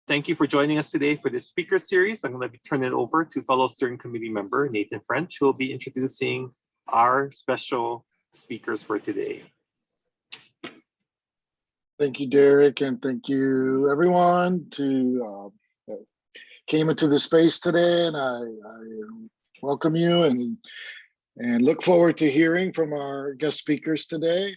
Thank you for joining us today for this speaker series. I'm going to turn it over to fellow steering committee member Nathan French, who will be introducing our special speakers for today. Thank you, Derek, and thank you everyone to came into the space today, and I welcome you and look forward to hearing from our guest speakers today.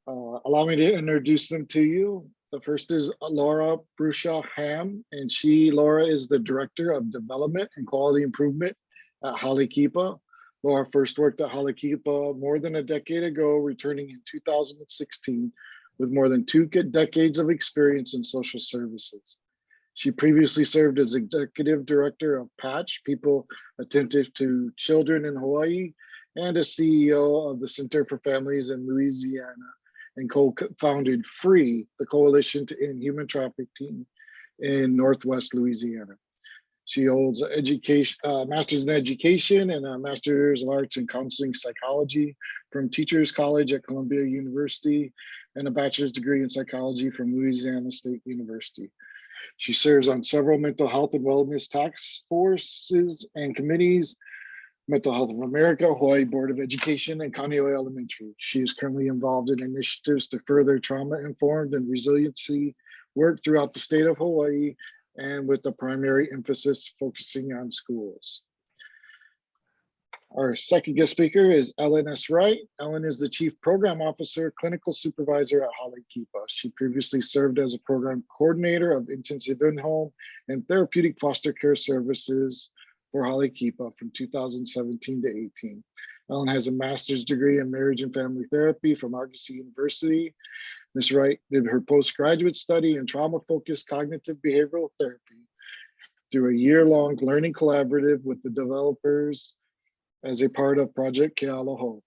Allow me to introduce them to you. The first is Laura Brucia Hamm, and Laura is the Director of Development and Quality Improvement at Halekepa. Laura first worked at Halekepa more than a decade ago, returning in 2016 with more than 2 decades of experience in social services. She previously served as Executive Director of PATCH, People Attentive to Children in Hawaii, and as CEO of the Center for Families in Louisiana, and co-founded FREE, the Coalition to End Human Trafficking in Northwest Louisiana. She holds a master's in education and a master's of arts in counseling psychology from Teachers College at Columbia University, and a bachelor's degree in psychology from Louisiana State University. She serves on several mental health and wellness task forces and committees, Mental Health of America, Hawaii Board of Education, and Kaneohe Elementary. She is currently involved in initiatives to further trauma-informed and resiliency work throughout the state of Hawaii, and with the primary emphasis focusing on schools. Our second guest speaker is Ellen S. Wright. Ellen is the Chief Program Officer, Clinical Supervisor at Halekepa. She previously served as a Program Coordinator of Intensive In-Home and Therapeutic Foster Care Services for Halekepa from 2017 to 18. Ellen has a master's degree in Marriage and Family Therapy from Argosy University. Ms. Wright did her postgraduate study in trauma-focused cognitive behavioral therapy through a year-long learning collaborative with the developers as a part of Project Kealoha.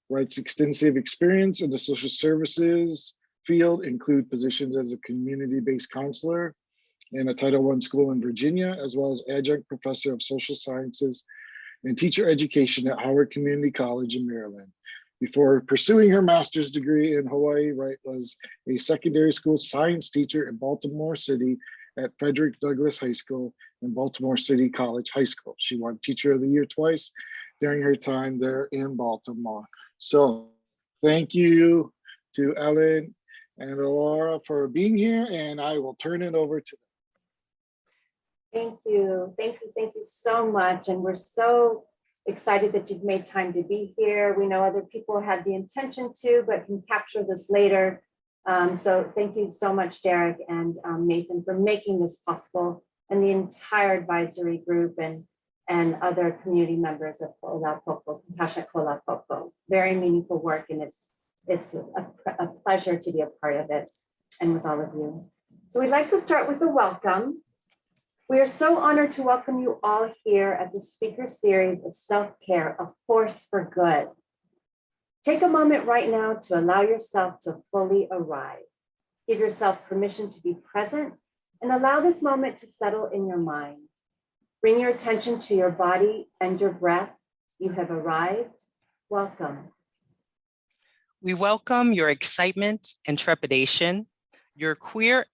Wright's extensive experience in the social services field include positions as a community-based counselor in a Title I school in Virginia, as well as adjunct professor of social sciences and teacher education at Howard Community College in Maryland. Before pursuing her master's degree in Hawaii, Wright was a secondary school science teacher in Baltimore City at Frederick Douglass High School and Baltimore City College High School. She won Teacher of the Year twice during her time there in Baltimore. So thank you to Ellen and Laura for being here, and I will turn it over to them. Thank you so much. And we're so excited that you've made time to be here. We know other people had the intention to, but can capture this later. So thank you so much, Derek and Nathan, for making this possible, and the entire advisory group and other community members of Ko'olapopo, Compassionate Ko'olapopo. Very meaningful work, and it's a pleasure to be a part of it and with all of you. So we'd like to start with a welcome. We are so honored to welcome you all here at the speaker series of Self-Care, A Force for Good. Take a moment right now to allow yourself to fully arrive. Give yourself permission to be present and allow this moment to settle in your mind. Bring your attention to your body and your breath. You have arrived. Welcome. We welcome your excitement and trepidation, your clear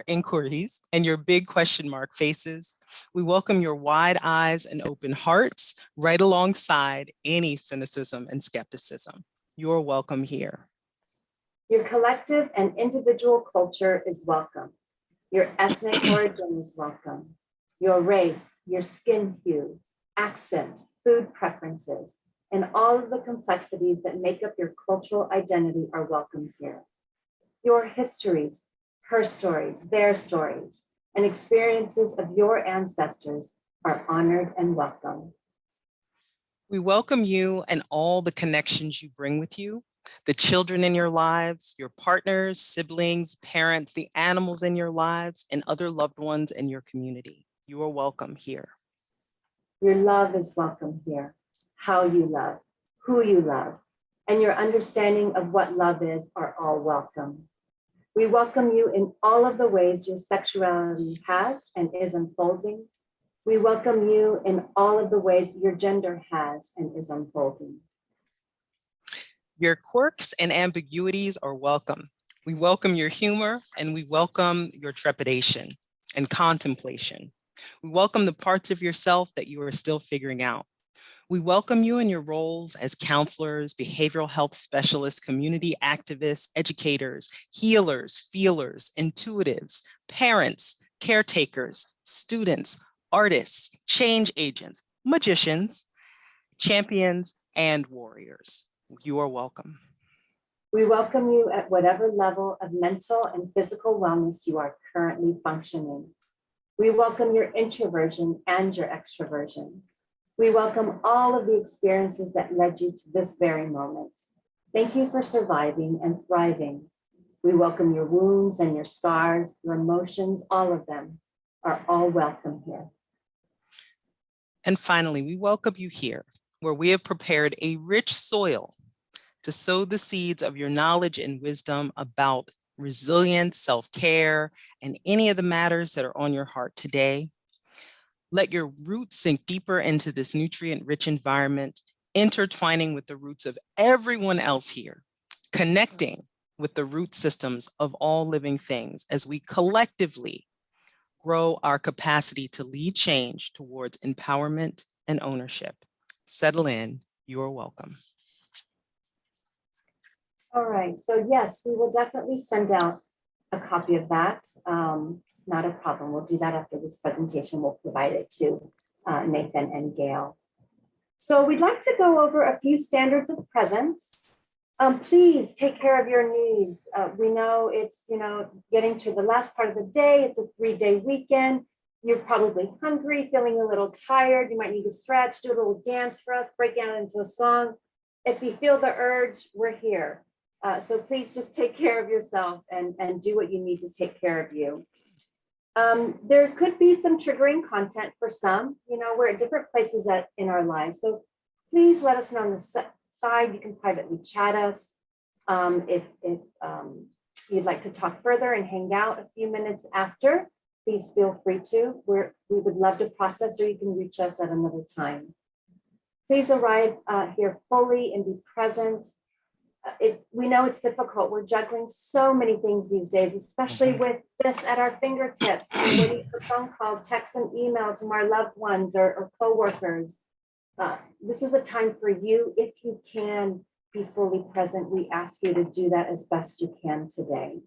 inquiries, and your big question mark faces. We welcome your wide eyes and open hearts right alongside any cynicism and skepticism. You're welcome here. Your collective and individual culture is welcome. Your ethnic origin is welcome. Your race, your skin hue, accent, food preferences, and all of the complexities that make up your cultural identity are welcome here. Your histories, her stories, their stories, and experiences of your ancestors are honored and welcome. We welcome you and all the connections you bring with you, the children in your lives, your partners, siblings, parents, the animals in your lives, and other loved ones in your community. You are welcome here. Your love is welcome here. How you love, who you love, and your understanding of what love is are all welcome. We welcome you in all of the ways your sexuality has and is unfolding. We welcome you in all of the ways your gender has and is unfolding. Your quirks and ambiguities are welcome. We welcome your humor and we welcome your trepidation and contemplation. We welcome the parts of yourself that you are still figuring out. We welcome you in your roles as counselors, behavioral health specialists, community activists, educators, healers, feelers, intuitives, parents, caretakers, students, artists, change agents, magicians, champions, and warriors. You are welcome. We welcome you at whatever level of mental and physical wellness you are currently functioning. We welcome your introversion and your extroversion. We welcome all of the experiences that led you to this very moment. Thank you for surviving and thriving. We welcome your wounds and your scars, your emotions, all of them are all welcome here. And finally, we welcome you here, where we have prepared a rich soil to sow the seeds of your knowledge and wisdom about resilience, self-care, and any of the matters that are on your heart today. Let your roots sink deeper into this nutrient-rich environment, intertwining with the roots of everyone else here, connecting with the root systems of all living things as we collectively grow our capacity to lead change towards empowerment and ownership. Settle in, you're welcome. All right, so yes, we will definitely send out a copy of that. Not a problem. We'll do that after this presentation. We'll provide it to Nathan and Gail. So we'd like to go over a few standards of presence. Please take care of your needs. We know it's, getting to the last part of the day. It's a 3-day weekend. You're probably hungry, feeling a little tired. You might need to stretch, do a little dance for us, break out into a song. If you feel the urge, we're here. So please just take care of yourself and do what you need to take care of you. There could be some triggering content for some, we're at different places in our lives. So please let us know on the side. You can privately chat us. If you'd like to talk further and hang out a few minutes after, please feel free to. We would love to process, or you can reach us at another time. Please arrive here fully and be present. We know it's difficult. We're juggling so many things these days, especially with this at our fingertips. We're waiting for phone calls, texts, and emails from our loved ones or coworkers. This is a time for you, if you can be fully present. We ask you to do that as best you can today.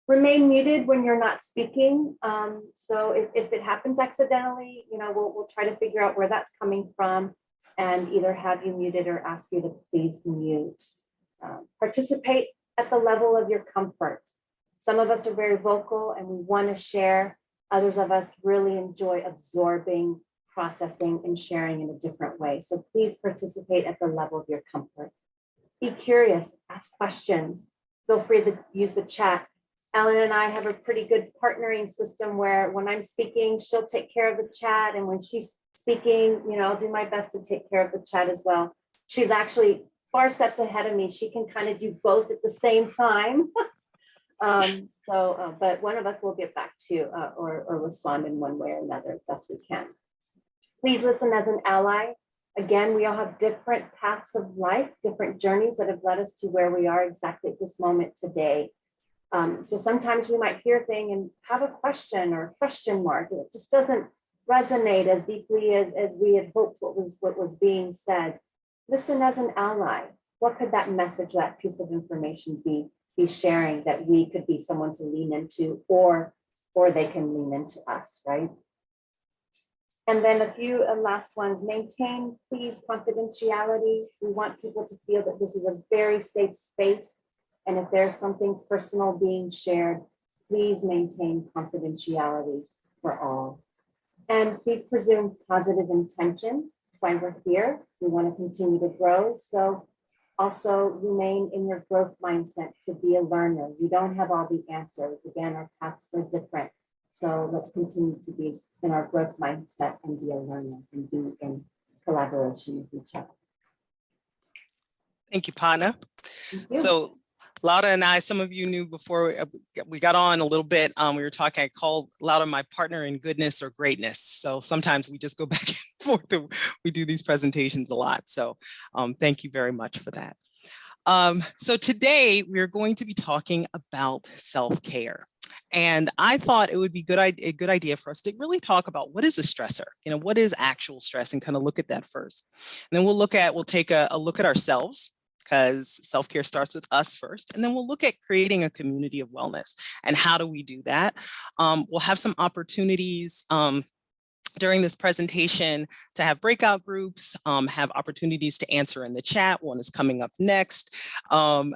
Remain muted when you're not speaking. So if it happens accidentally, we'll try to figure out where that's coming from and either have you muted or ask you to please mute. Participate at the level of your comfort. Some of us are very vocal and we want to share. Others of us really enjoy absorbing, processing, and sharing in a different way. So please participate at the level of your comfort. Be curious, ask questions. Feel free to use the chat. Ellen and I have a pretty good partnering system where when I'm speaking, she'll take care of the chat. And when she's speaking, I'll do my best to take care of the chat as well. She's actually far steps ahead of me. She can kind of do both at the same time. But one of us will get back to or respond in one way or another as best we can. Please listen as an ally. Again, we all have different paths of life, different journeys that have led us to where we are exactly at this moment today. So sometimes we might hear a thing and have a question or a question mark, and it just doesn't resonate as deeply as we had hoped what was being said. Listen as an ally. What could that message, that piece of information be sharing that we could be someone to lean into, or they can lean into us, right? And then a few last ones. Maintain, please, confidentiality. We want people to feel that this is a very safe space. And if there's something personal being shared, please maintain confidentiality for all. And please presume positive intention. That's why we're here. We want to continue to grow. So also remain in your growth mindset to be a learner. You don't have all the answers. Again, our paths are different. So let's continue to be in our growth mindset and be a learner and be in collaboration with each other. Thank you, partner. Thank you. So Lauda and I, some of you knew before we got on a little bit, we were talking, I called Lauda my partner in goodness or greatness. So sometimes we just go back and forth. We do these presentations a lot. So thank you very much for that. So today we're going to be talking about self-care. And I thought it would be a good idea for us to really talk about what is a stressor, what is actual stress, and kind of look at that first. And then we'll take a look at ourselves, because self-care starts with us first. And then we'll look at creating a community of wellness and how do we do that. We'll have some opportunities during this presentation to have breakout groups, have opportunities to answer in the chat. One is coming up next.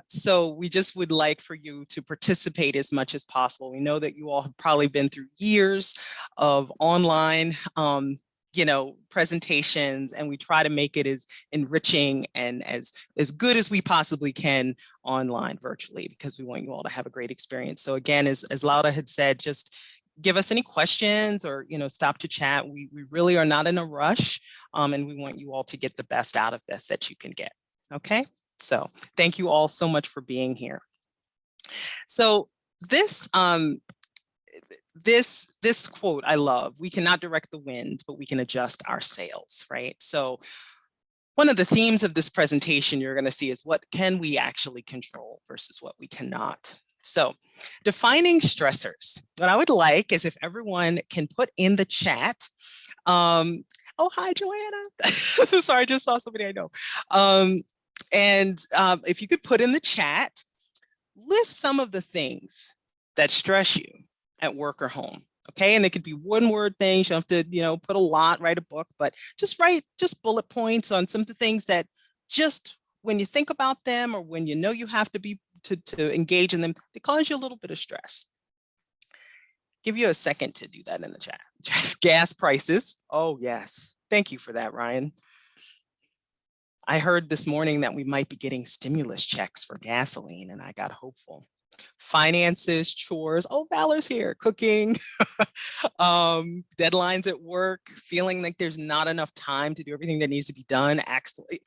So we just would like for you to participate as much as possible. We know that you all have probably been through years of online presentations, and we try to make it as enriching and as good as we possibly can online virtually, because we want you all to have a great experience. So again, as Laura had said, just give us any questions or, stop to chat. We really are not in a rush, and we want you all to get the best out of this that you can get. Okay, so thank you all so much for being here. So this quote I love: we cannot direct the wind, but we can adjust our sails, right? So one of the themes of this presentation you're going to see is what can we actually control versus what we cannot. So defining stressors, what I would like is if everyone can put in the chat, oh, hi, Joanna. Sorry, I just saw somebody I know. If you could put in the chat, list some of the things that stress you at work or home. Okay, and they could be one-word things. You don't have to, put a lot, write a book, but just write bullet points on some of the things that just when you think about them or when you have to be to engage in them, they cause you a little bit of stress. Give you a second to do that in the chat. Gas prices. Oh, yes. Thank you for that, Ryan. I heard this morning that we might be getting stimulus checks for gasoline, and I got hopeful. Finances, chores. Oh, Valor's here. Cooking. Deadlines at work. Feeling like there's not enough time to do everything that needs to be done. Absolutely.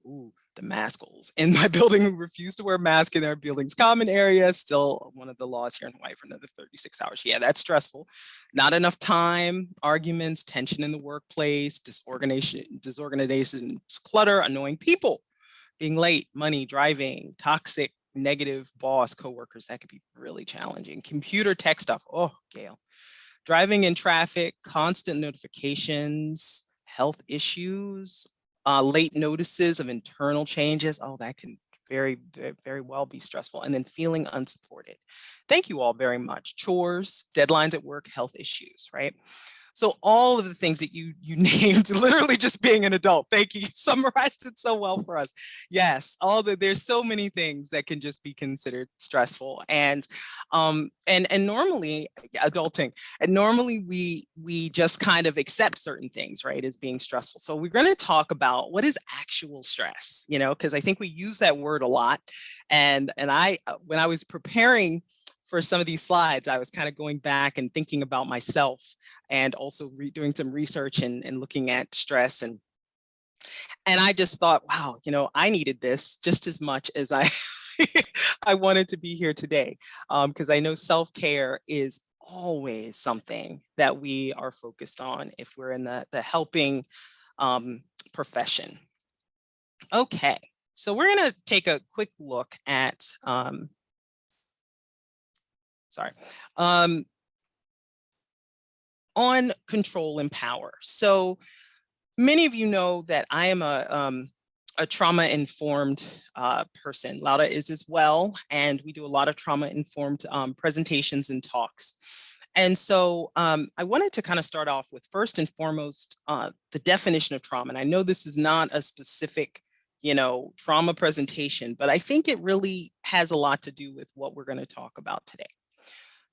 Ooh, the maskals in my building who refuse to wear masks in their building's common area. Still one of the laws here in Hawaii for another 36 hours. Yeah, that's stressful. Not enough time, arguments, tension in the workplace, disorganization, clutter, annoying people, being late, money, driving, toxic, negative boss, coworkers. That could be really challenging. Computer tech stuff. Oh, Gail. Driving in traffic, constant notifications, health issues, late notices of internal changes. Oh, that can very, very, very well be stressful. And then feeling unsupported. Thank you all very much. Chores, deadlines at work, health issues, right? So all of the things that you named, literally just being an adult. Thank you. You summarized it so well for us. Yes, there's so many things that can just be considered stressful. And normally adulting, and normally we just kind of accept certain things, right, as being stressful. So we're going to talk about what is actual stress, because I think we use that word a lot. And I, when I was preparing for some of these slides, I was kind of going back and thinking about myself, and also doing some research and looking at stress. And I just thought, wow, I needed this just as much as I I wanted to be here today, because I know self-care is always something that we are focused on if we're in the helping profession. Okay, so we're going to take a quick look at on control and power. So many of you know that I am a trauma-informed person. Laura is as well, and we do a lot of trauma-informed presentations and talks. And so I wanted to kind of start off with, first and foremost, the definition of trauma. And I know this is not a specific trauma presentation, but I think it really has a lot to do with what we're going to talk about today.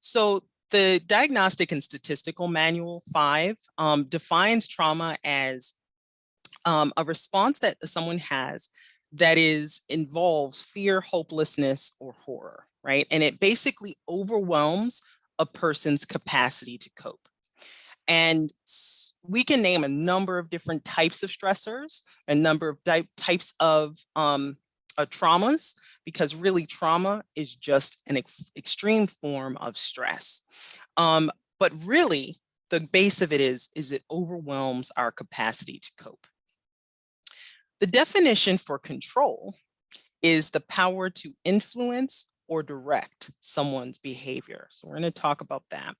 So the Diagnostic and Statistical Manual 5 defines trauma as a response that someone has that involves fear, hopelessness, or horror, right? And it basically overwhelms a person's capacity to cope. And we can name a number of different types of stressors, a number of types of traumas, because really trauma is just an extreme form of stress. But really, the base of it is it overwhelms our capacity to cope. The definition for control is the power to influence or direct someone's behavior. So we're going to talk about that.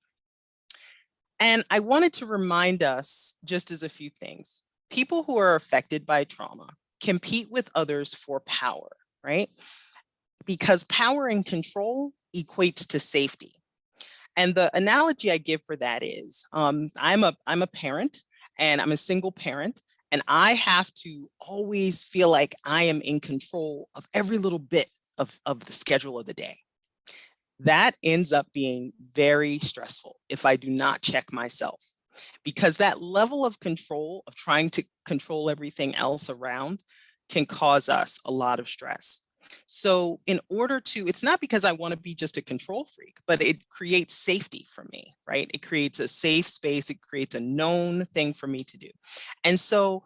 And I wanted to remind us just as a few things. People who are affected by trauma compete with others for power, right? Because power and control equates to safety. And the analogy I give for that is I'm a parent, and I'm a single parent, and I have to always feel like I am in control of every little bit of the schedule of the day. That ends up being very stressful if I do not check myself, because that level of control of trying to control everything else around can cause us a lot of stress. So in order to, it's not because I want to be just a control freak, but it creates safety for me, right? It creates a safe space. It creates a known thing for me to do. And so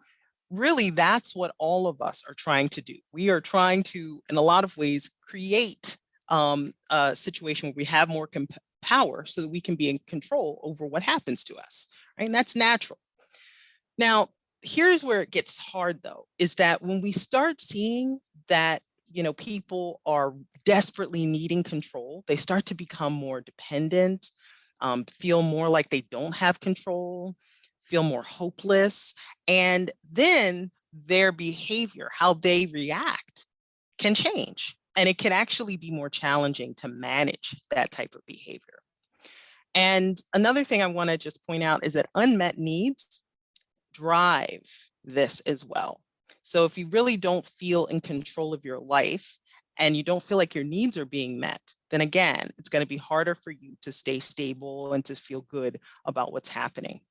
really that's what all of us are trying to do. We are trying to, in a lot of ways, create a situation where we have more power so that we can be in control over what happens to us, right? And that's natural. Now, here's where it gets hard though, is that when we start seeing that, you know, people are desperately needing control, they start to become more dependent, feel more like they don't have control, feel more hopeless, and then their behavior, how they react, can change. And it can actually be more challenging to manage that type of behavior. And another thing I want to just point out is that unmet needs drive this as well. So if you really don't feel in control of your life and you don't feel like your needs are being met, then again, it's going to be harder for you to stay stable and to feel good about what's happening.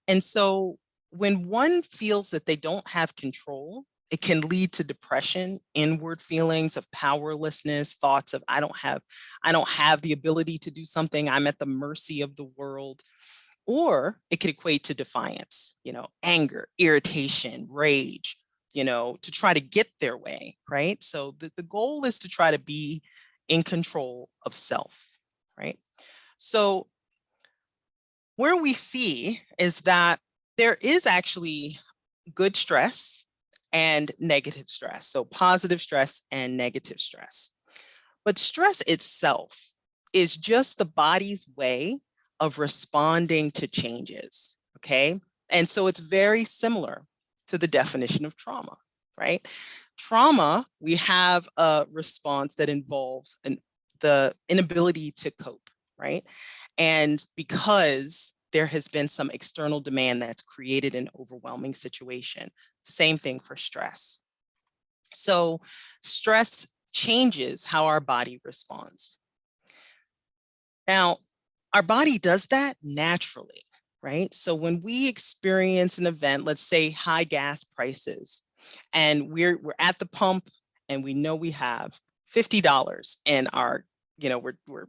And so when one feels that they don't have control, it can lead to depression, inward feelings of powerlessness, thoughts of I don't have the ability to do something, I'm at the mercy of the world. Or it could equate to defiance, you know, anger, irritation, rage, you know, to try to get their way, right? So the goal is to try to be in control of self, right? So where we see is that there is actually good stress and negative stress. So positive stress and negative stress. But stress itself is just the body's way of responding to changes, okay? And so it's very similar to the definition of trauma, right? Trauma, we have a response that involves the inability to cope, right? And because there has been some external demand that's created an overwhelming situation. Same thing for stress. So stress changes how our body responds. Now, our body does that naturally, right? So when we experience an event, let's say high gas prices, and we're at the pump and we know we have $50 and our, you know, we're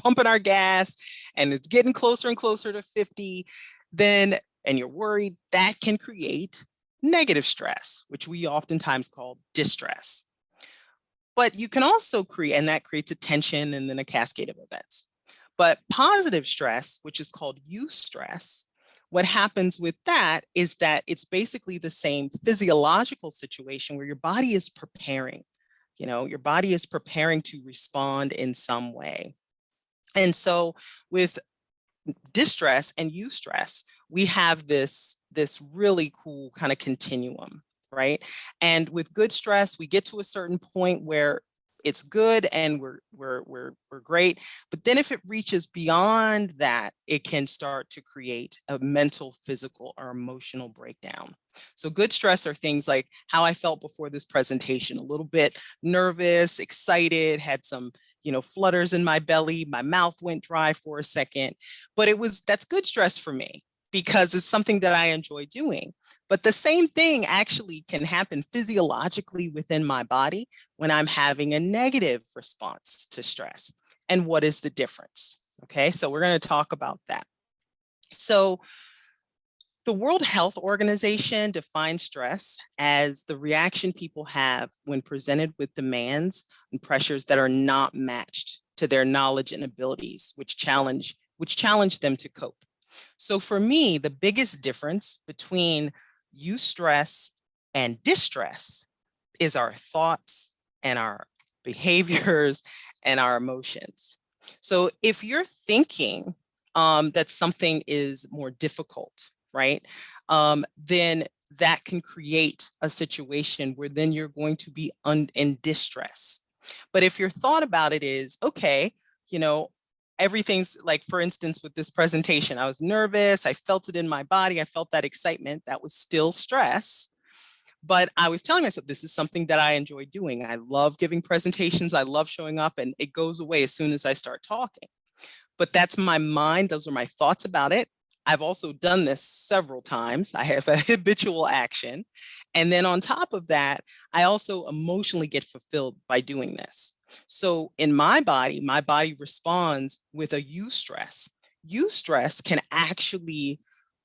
pumping our gas and it's getting closer and closer to 50, then, and you're worried, that can create negative stress, which we oftentimes call distress. But you can also create, and that creates a tension and then a cascade of events. But positive stress, which is called eustress, what happens with that is that it's basically the same physiological situation where your body is preparing, you know, your body is preparing to respond in some way. And so with distress and eustress, we have this really cool kind of continuum, right? And with good stress, we get to a certain point where it's good and we're great. But then if it reaches beyond that, it can start to create a mental, physical, or emotional breakdown. So good stress are things like how I felt before this presentation, a little bit nervous, excited, had some, you know, flutters in my belly, my mouth went dry for a second, but that's good stress for me, because it's something that I enjoy doing. But the same thing actually can happen physiologically within my body when I'm having a negative response to stress. And what is the difference? Okay, so we're going to talk about that. So the World Health Organization defines stress as the reaction people have when presented with demands and pressures that are not matched to their knowledge and abilities, which challenge them to cope. So for me, the biggest difference between eustress and distress is our thoughts and our behaviors and our emotions. So if you're thinking that something is more difficult, right, then that can create a situation where then you're going to be in distress. But if your thought about it is, okay, you know, everything's like, for instance, with this presentation, I was nervous, I felt it in my body, I felt that excitement, that was still stress. But I was telling myself, this is something that I enjoy doing. I love giving presentations, I love showing up, and it goes away as soon as I start talking. But that's my mind, those are my thoughts about it. I've also done this several times. I have a habitual action. And then on top of that, I also emotionally get fulfilled by doing this. So in my body responds with a eustress. Eustress can actually,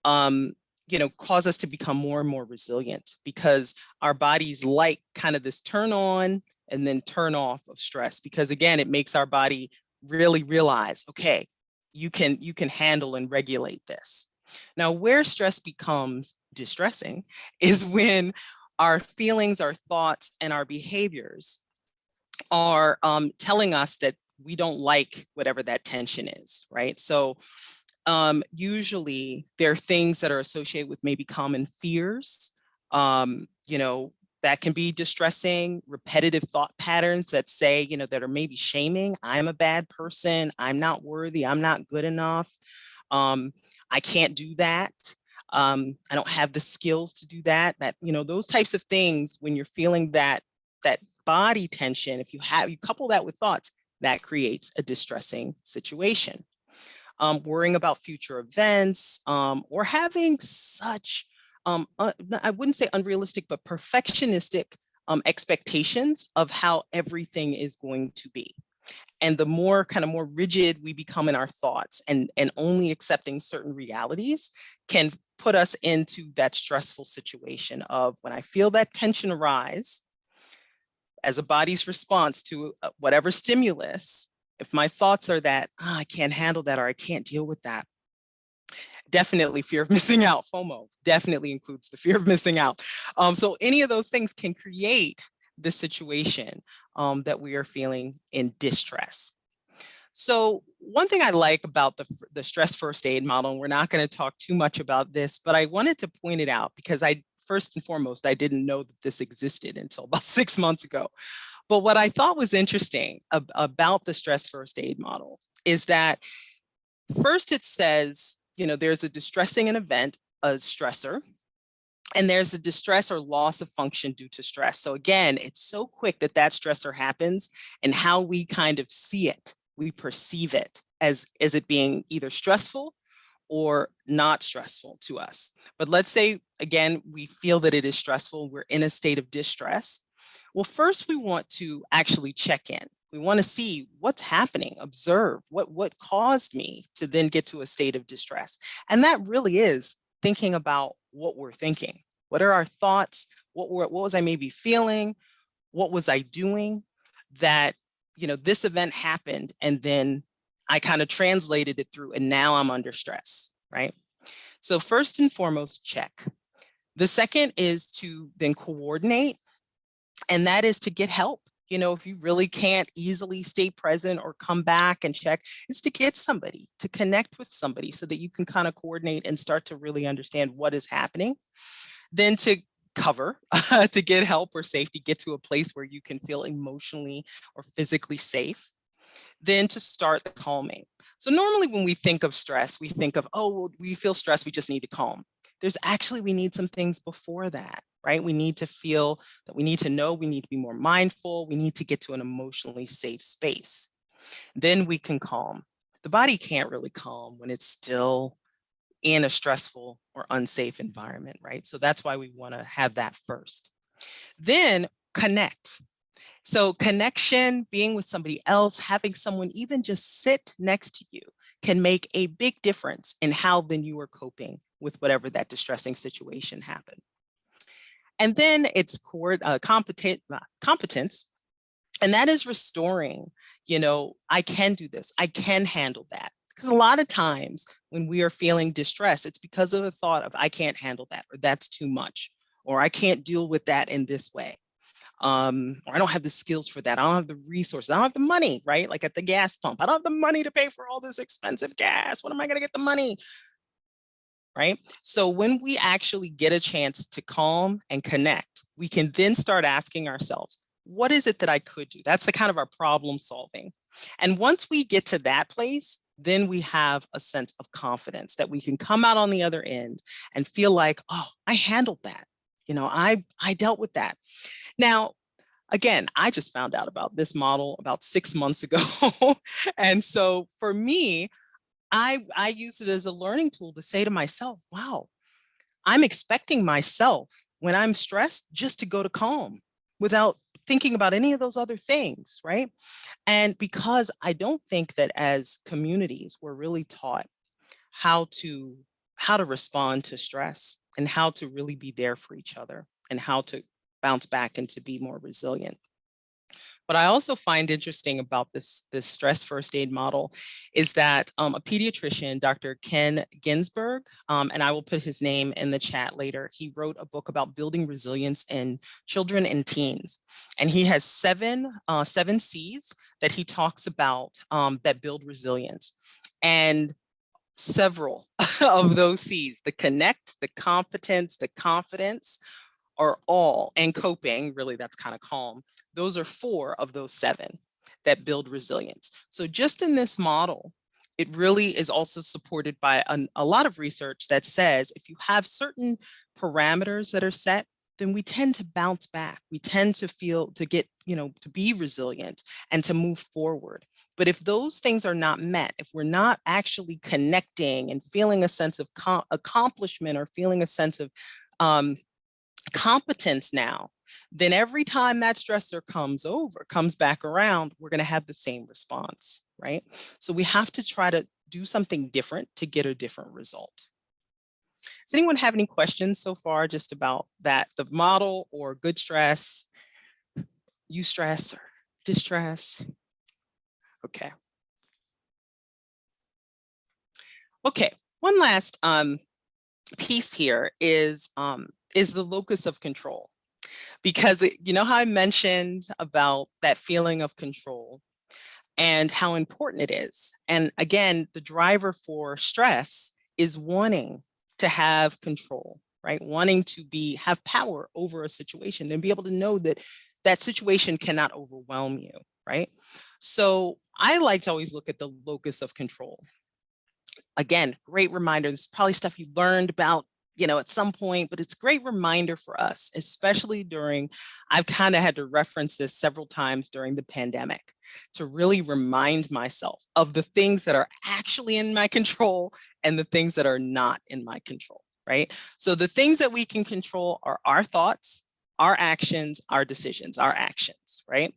cause us to become more and more resilient, because our bodies like kind of this turn on and then turn off of stress, because again, it makes our body really realize, okay, you can handle and regulate this. Now, where stress becomes distressing is when our feelings, our thoughts, and our behaviors are telling us that we don't like whatever that tension is, right? So usually there are things that are associated with maybe common fears, that can be distressing, repetitive thought patterns that say, that are maybe shaming. I'm a bad person. I'm not worthy. I'm not good enough. I can't do that. I don't have the skills to do that. Those types of things, when you're feeling that body tension, if you couple that with thoughts, that creates a distressing situation. Worrying about future events, or having such, I wouldn't say unrealistic, but perfectionistic expectations of how everything is going to be. And the more rigid we become in our thoughts and only accepting certain realities can put us into that stressful situation of, when I feel that tension arise as a body's response to whatever stimulus, if my thoughts are that, I can't handle that, or I can't deal with that, definitely fear of missing out, FOMO, definitely includes the fear of missing out. So any of those things can create the situation that we are feeling in distress. So one thing I like about the stress first aid model, and we're not going to talk too much about this, but I wanted to point it out because first and foremost, I didn't know that this existed until about 6 months ago. But what I thought was interesting about the stress first aid model is that first it says, there's a distressing an event, a stressor, and there's a distress or loss of function due to stress. So again, it's so quick that stressor happens, and how we kind of see it, we perceive it as it being either stressful or not stressful to us. But let's say, again, we feel that it is stressful, we're in a state of distress. Well, first we want to actually check in. We want to see what's happening, observe what caused me to then get to a state of distress. And that really is thinking about what we're thinking. What are our thoughts? What was I maybe feeling? What was I doing that, this event happened, and then I kind of translated it through, and now I'm under stress, right? So first and foremost, check. The second is to then coordinate, and that is to get help. If you really can't easily stay present or come back and check, is to get somebody, to connect with somebody so that you can kind of coordinate and start to really understand what is happening. Then to cover, to get help or safety, get to a place where you can feel emotionally or physically safe. Then to start the calming. So normally when we think of stress, we think of, we feel stressed, we just need to calm. We need some things before that, right? We need to feel that we need to know, we need to be more mindful, we need to get to an emotionally safe space. Then we can calm. The body can't really calm when it's still in a stressful or unsafe environment, right? So that's why we want to have that first. Then connect. So connection, being with somebody else, having someone even just sit next to you can make a big difference in how then you are coping with whatever that distressing situation happened. And then it's competence, and that is restoring, I can do this, I can handle that. Because a lot of times when we are feeling distress, it's because of the thought of, I can't handle that, or that's too much, or I can't deal with that in this way. or I don't have the skills for that. I don't have the resources. I don't have the money, right? Like at the gas pump, I don't have the money to pay for all this expensive gas. When am I going to get the money? Right? So when we actually get a chance to calm and connect, we can then start asking ourselves, what is it that I could do? That's the kind of our problem solving. And once we get to that place, then we have a sense of confidence that we can come out on the other end and feel like, oh, I handled that. You know, I dealt with that. Now, again, I just found out about this model about 6 months ago. And so for me, I use it as a learning tool to say to myself, wow, I'm expecting myself when I'm stressed just to go to calm without thinking about any of those other things, right? And because I don't think that as communities, we're really taught how to respond to stress and how to really be there for each other and how to bounce back and to be more resilient. What I also find interesting about this stress first aid model is that a pediatrician, Dr. Ken Ginsberg, and I will put his name in the chat later, he wrote a book about building resilience in children and teens. And he has seven C's that he talks about that build resilience. And several of those C's, the connect, the competence, the confidence, are all, and coping, really that's kind of calm. Those are 4 of those 7 that build resilience. So just in this model, it really is also supported by a lot of research that says if you have certain parameters that are set, then we tend to bounce back. We tend to get, to be resilient and to move forward. But if those things are not met, if we're not actually connecting and feeling a sense of accomplishment or feeling a sense of competence now, then every time that stressor comes back around, we're going to have the same response, right? So we have to try to do something different to get a different result. Does anyone have any questions so far just about that, the model or good stress, eustress or distress? Okay. Okay, one last piece here is the locus of control. Because you know how I mentioned about that feeling of control and how important it is. And again, the driver for stress is wanting to have control, right? Wanting to have power over a situation and be able to know that that situation cannot overwhelm you, right? So I like to always look at the locus of control. Again, great reminder. This is probably stuff you learned about at some point, but it's a great reminder for us, especially I've kind of had to reference this several times during the pandemic to really remind myself of the things that are actually in my control and the things that are not in my control, right? So the things that we can control are our thoughts, our actions, our decisions, our actions, right?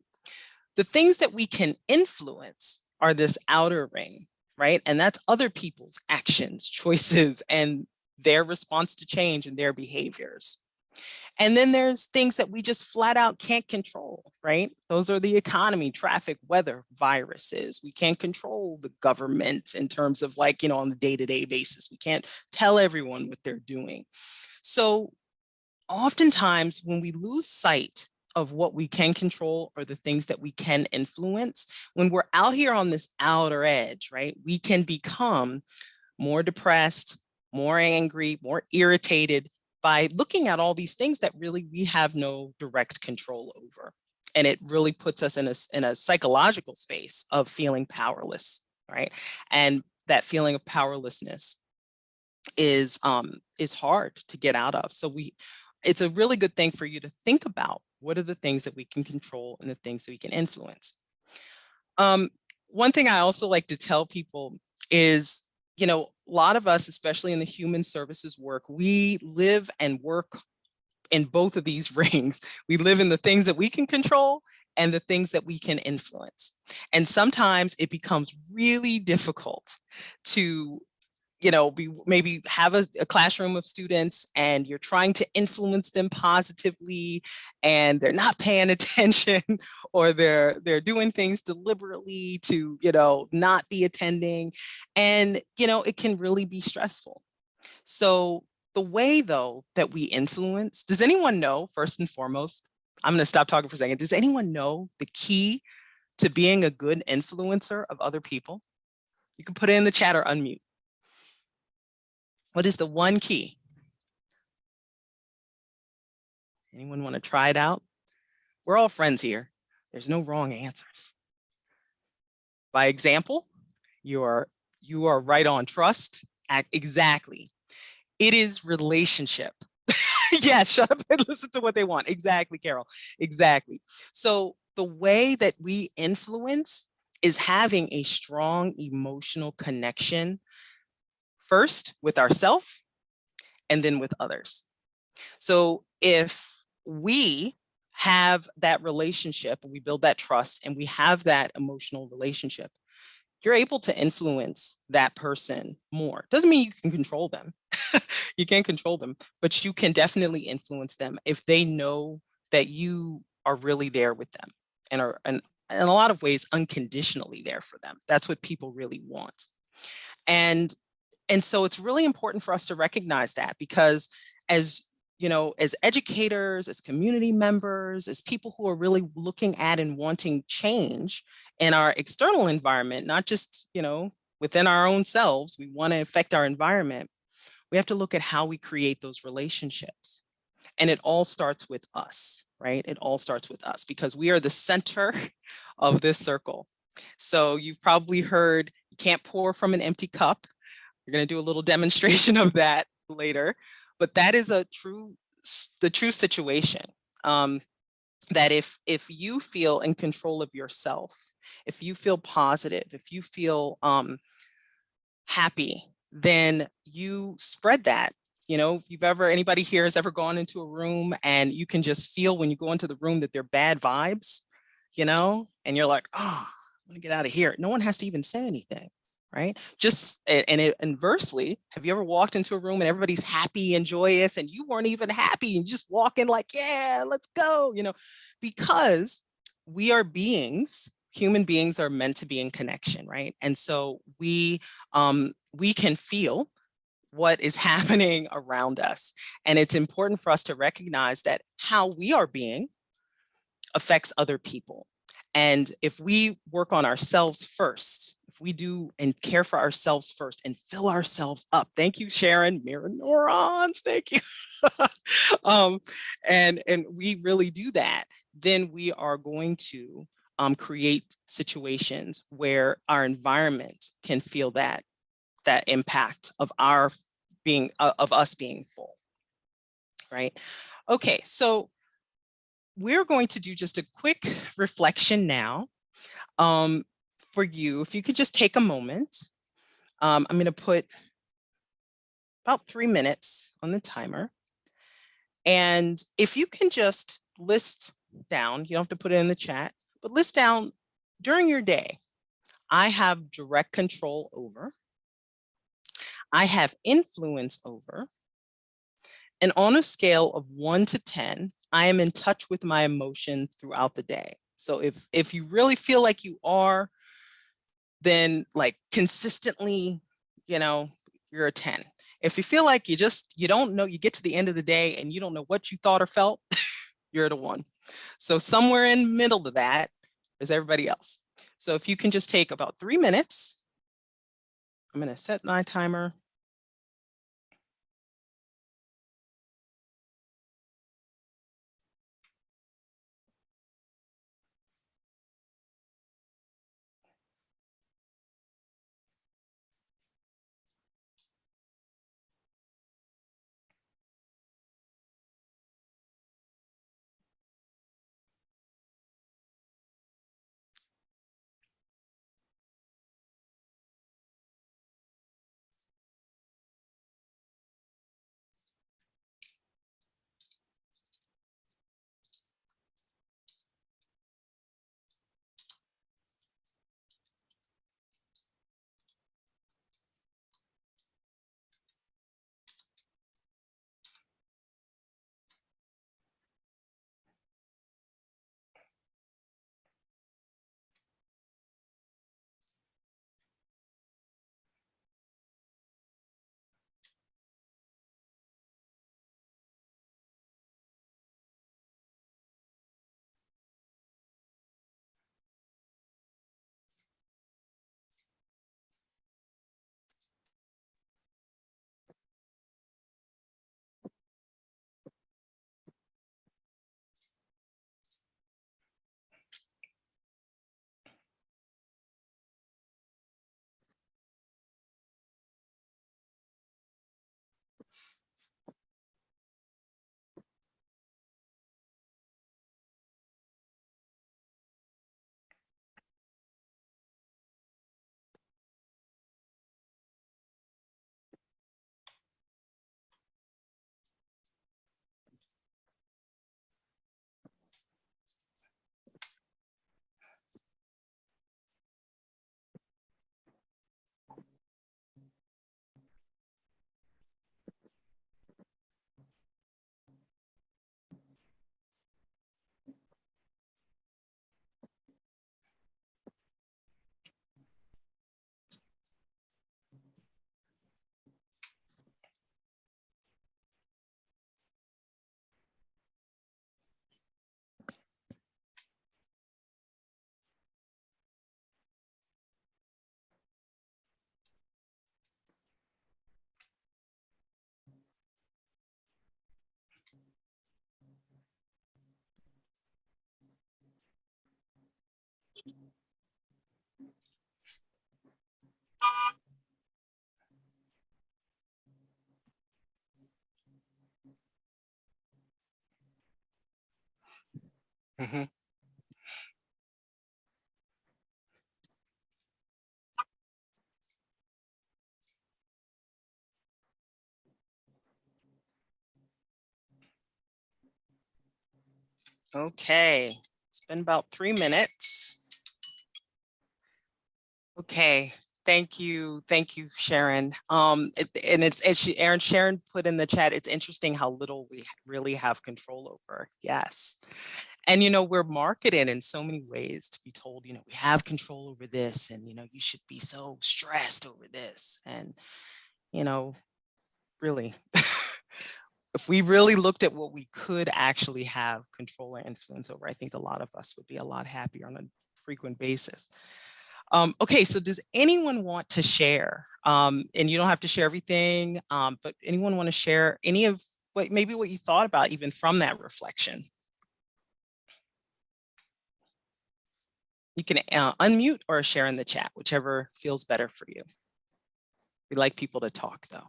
The things that we can influence are this outer ring, right? And that's other people's actions, choices, and their response to change and their behaviors. And then there's things that we just flat out can't control, right? Those are the economy, traffic, weather, viruses. We can't control the government in terms of on the day-to-day basis. We can't tell everyone what they're doing. So oftentimes when we lose sight of what we can control or the things that we can influence, when we're out here on this outer edge, right, we can become more depressed, more angry, more irritated by looking at all these things that really we have no direct control over. And it really puts us in a psychological space of feeling powerless, right? And that feeling of powerlessness is hard to get out of. So it's a really good thing for you to think about what are the things that we can control and the things that we can influence. One thing I also like to tell people is, a lot of us, especially in the human services work, we live and work in both of these rings. We live in the things that we can control and the things that we can influence. And sometimes it becomes really difficult to maybe have a classroom of students and you're trying to influence them positively and they're not paying attention or they're doing things deliberately to, not be attending. And, it can really be stressful. So the way though that we influence, does anyone know, first and foremost, I'm going to stop talking for a second. Does anyone know the key to being a good influencer of other people? You can put it in the chat or unmute. What is the one key? Anyone want to try it out? We're all friends here. There's no wrong answers. By example, you are right on. Trust. Exactly. It is relationship. Yeah, shut up and listen to what they want. Exactly, Carol. Exactly. So the way that we influence is having a strong emotional connection, first with ourselves and then with others. So if we have that relationship, we build that trust and we have that emotional relationship, you're able to influence that person more. Doesn't mean you can control them. You can't control them, but you can definitely influence them if they know that you are really there with them and are, and in a lot of ways, unconditionally there for them. That's what people really want. And so it's really important for us to recognize that, because as you know, as educators, as community members, as people who are really looking at and wanting change in our external environment, not just, you know, within our own selves, we want to affect our environment. We have to look at how we create those relationships. And it all starts with us, right? It all starts with us because we are the center of this circle. So you've probably heard, you can't pour from an empty cup. We're going to do a little demonstration of that later, but that is the true situation. That if you feel in control of yourself, if you feel positive, if you feel happy, then you spread that. You know, if you've ever, anybody here has ever gone into a room and you can just feel when you go into the room that they're bad vibes, you know, and you're like, oh, I'm gonna get out of here. No one has to even say anything, right? Just, and inversely, have you ever walked into a room and everybody's happy and joyous and you weren't even happy and just walk in like, yeah, let's go, you know, because we are beings, human beings are meant to be in connection, right? And so we can feel what is happening around us. And it's important for us to recognize that how we are being affects other people. And if we work on ourselves first, if we do and care for ourselves first and fill ourselves up, thank you, Sharon, mirror neurons, thank you. And we really do that, then we are going to create situations where our environment can feel that impact of our being, of us being full, right? Okay, so we're going to do just a quick reflection now for you. If you could just take a moment. I'm going to put about 3 minutes on the timer. And if you can just list down, you don't have to put it in the chat, but list down during your day, I have direct control over, I have influence over, and on a scale of 1 to 10, I am in touch with my emotions throughout the day. So if you really feel like you are, then like consistently, you know, you're a 10. If you feel like you don't know, you get to the end of the day and you don't know what you thought or felt, you're at a 1. So somewhere in the middle of that is everybody else. So if you can just take about 3 minutes, I'm going to set my timer. Mhm. Okay, it's been about 3 minutes. Okay, thank you, Sharon. And it's as Sharon put in the chat, it's interesting how little we really have control over. Yes, and we're marketed in so many ways to be told, we have control over this, and you should be so stressed over this, and really. If we really looked at what we could actually have control or influence over, I think a lot of us would be a lot happier on a frequent basis. Okay, so does anyone want to share? And you don't have to share everything, but anyone want to share any of what you thought about even from that reflection? You can unmute or share in the chat, whichever feels better for you. We like people to talk though.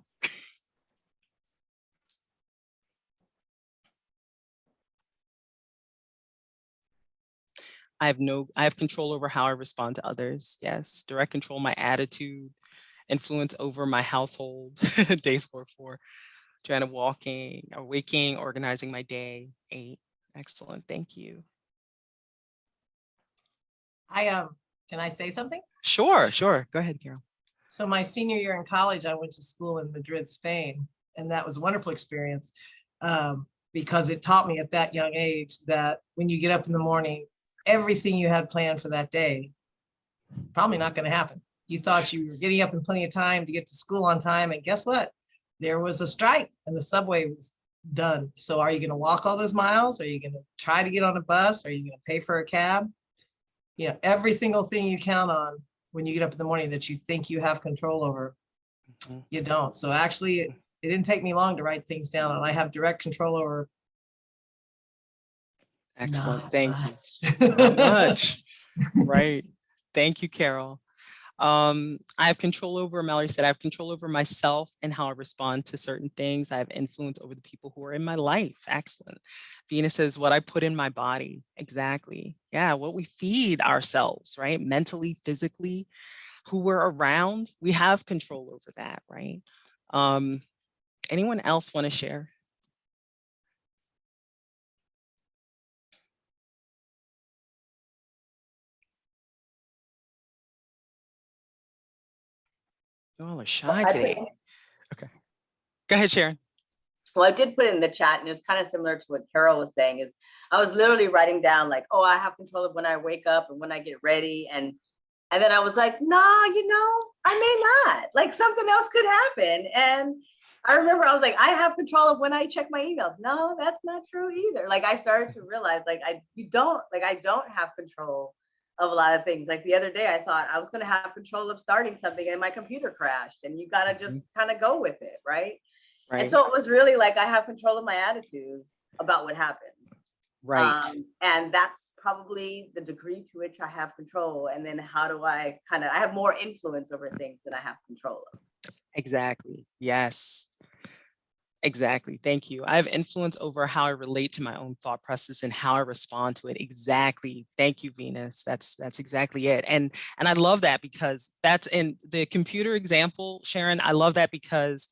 I have control over how I respond to others. Yes, direct control my attitude, influence over my household. Day score 4. Joanna waking, organizing my day. 8. Excellent, thank you. Can I say something? Sure. Go ahead, Carol. So my senior year in college, I went to school in Madrid, Spain, and that was a wonderful experience because it taught me at that young age that when you get up in the morning, everything you had planned for that day, probably not going to happen. You thought you were getting up in plenty of time to get to school on time, and guess what? There was a strike and the subway was done. So are you going to walk all those miles? Are you going to try to get on a bus? Are you going to pay for a cab? Every single thing you count on when you get up in the morning that you think you have control over, you don't. So actually, it didn't take me long to write things down, and I have direct control over. Excellent, thank you. Not much. Right. Thank you, Carol. I have control over, Mallory said, I have control over myself and how I respond to certain things. I have influence over the people who are in my life. Excellent. Venus says, what I put in my body. Exactly. Yeah, what we feed ourselves, right? Mentally, physically, who we're around, we have control over that, right? Anyone else want to share? You all are shy today. Okay. Go ahead, Sharon. Well, I did put it in the chat, and it's kind of similar to what Carol was saying. Is I was literally writing down like, oh, I have control of when I wake up and when I get ready, and then I was like, nah, I may not. Like something else could happen. And I remember I was like, I have control of when I check my emails. No, that's not true either. Like I started to realize like I don't have control of a lot of things. Like the other day, I thought I was going to have control of starting something and my computer crashed, and you got to just kind of go with it, right? And so it was really like I have control of my attitude about what happened. Right. And that's probably the degree to which I have control. And then how do I I have more influence over things than I have control of. Exactly. Yes. Exactly. Thank you. I have influence over how I relate to my own thought process and how I respond to it. Exactly. Thank you, Venus. That's exactly it. And I love that because that's in the computer example, Sharon. I love that because,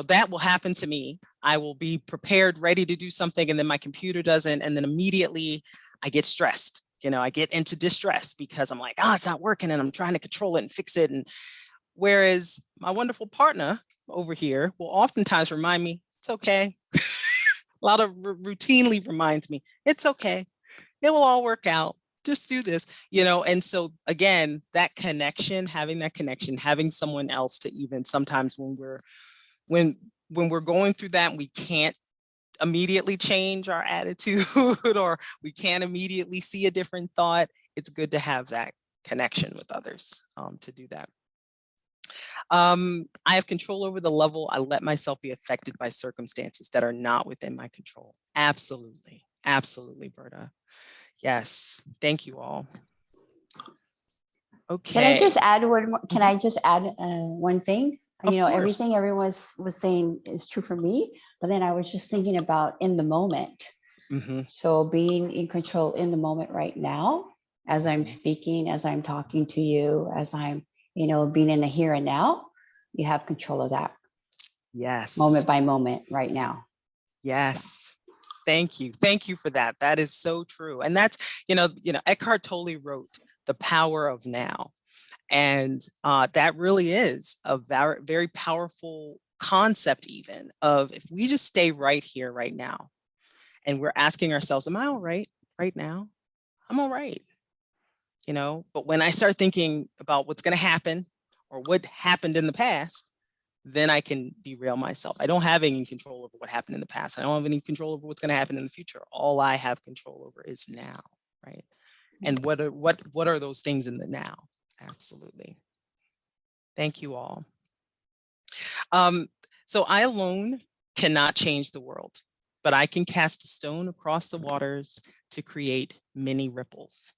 that will happen to me. I will be prepared, ready to do something, and then my computer doesn't. And then immediately I get stressed. I get into distress because I'm like, it's not working, and I'm trying to control it and fix it. And whereas my wonderful partner over here will oftentimes remind me, it's okay. A lot of routinely reminds me, it's okay. It will all work out. Just do this, and so again, that connection, having someone else to even sometimes when we're going through that, we can't immediately change our attitude or we can't immediately see a different thought. It's good to have that connection with others to do that. I have control over the level I let myself be affected by circumstances that are not within my control. Absolutely. Absolutely, Berta. Yes. Thank you all. Okay. Can I just add one more? Can I just add one thing? Of course. Everything everyone was saying is true for me, but then I was just thinking about in the moment. Mhm. So being in control in the moment right now, as I'm speaking, as I'm talking to you, as I'm, being in the here and now, you have control of that Yes. moment by moment right now. Yes. Thank you. Thank you for that. That is so true. And that's, Eckhart Tolle wrote The Power of Now. And that really is a very, very powerful concept, even of if we just stay right here, right now, and we're asking ourselves, am I all right right now? I'm all right. But when I start thinking about what's going to happen or what happened in the past, then I can derail myself. I don't have any control over what happened in the past. I don't have any control over what's going to happen in the future. All I have control over is now, right? And what are those things in the now? Absolutely. Thank you all. So I alone cannot change the world, but I can cast a stone across the waters to create many ripples.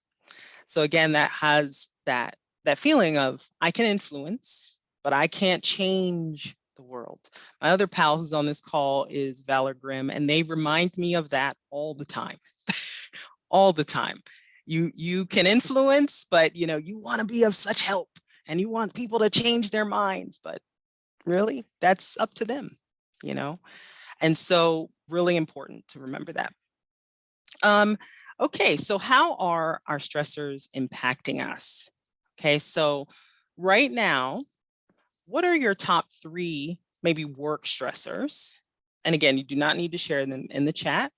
So again, that has that feeling of I can influence, but I can't change the world. My other pal who's on this call is Valor Grimm, and they remind me of that all the time. All the time. You can influence, but you want to be of such help and you want people to change their minds, but really that's up to them, And so really important to remember that. Okay, so how are our stressors impacting us? Okay, so right now, what are your top 3 maybe work stressors? And again, you do not need to share them in the chat.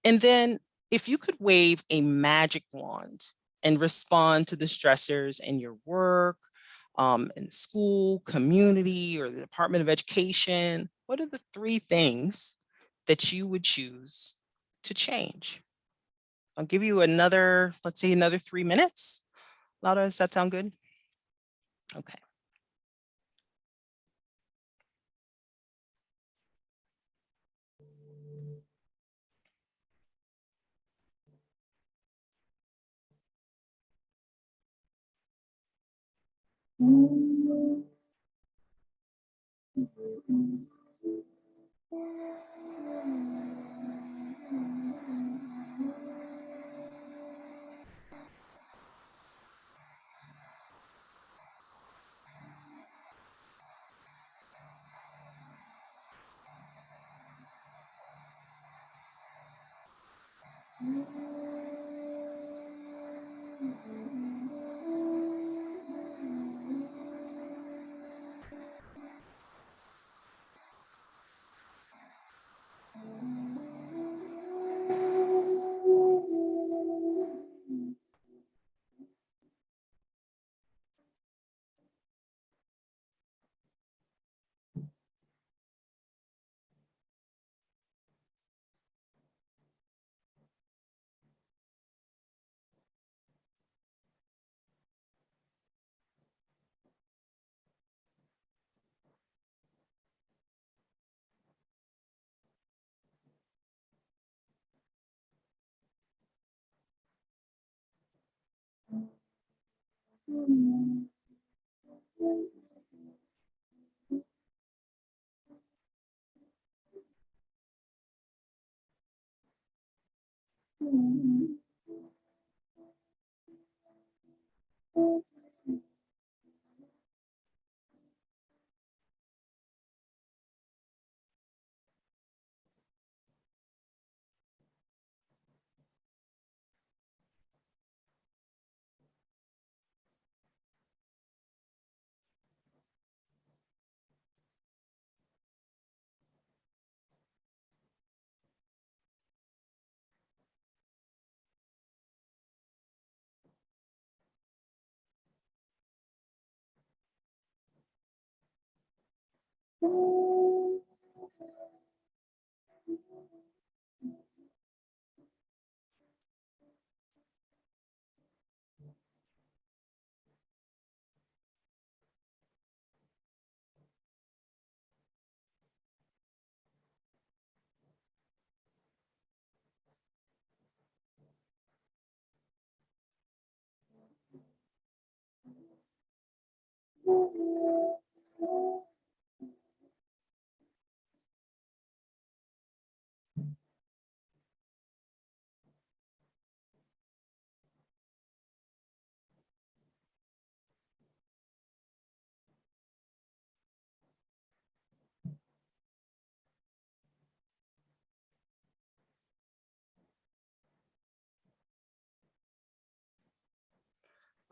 And then if you could wave a magic wand and respond to the stressors in your work, in school, community, or the Department of Education, what are the 3 things that you would choose to change? I'll give you another, let's say another 3 minutes. Laura, does that sound good? Okay.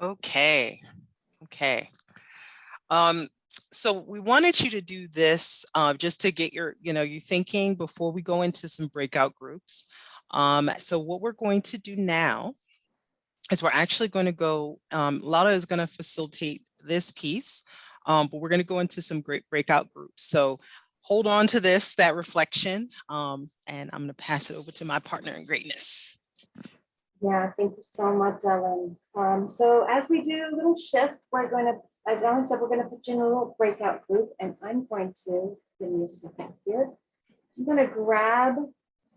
Okay. So we wanted you to do this just to get your thinking before we go into some breakout groups. So what we're going to do now is we're actually going to go, Laura is going to facilitate this piece, but we're going to go into some great breakout groups. So hold on to that reflection, and I'm going to pass it over to my partner in greatness. Yeah, thank you so much, Ellen. So as we do a little shift, we're going to, as Ellen said, we're going to put you in a little breakout group, and I'm going to, give me a second here. I'm going to grab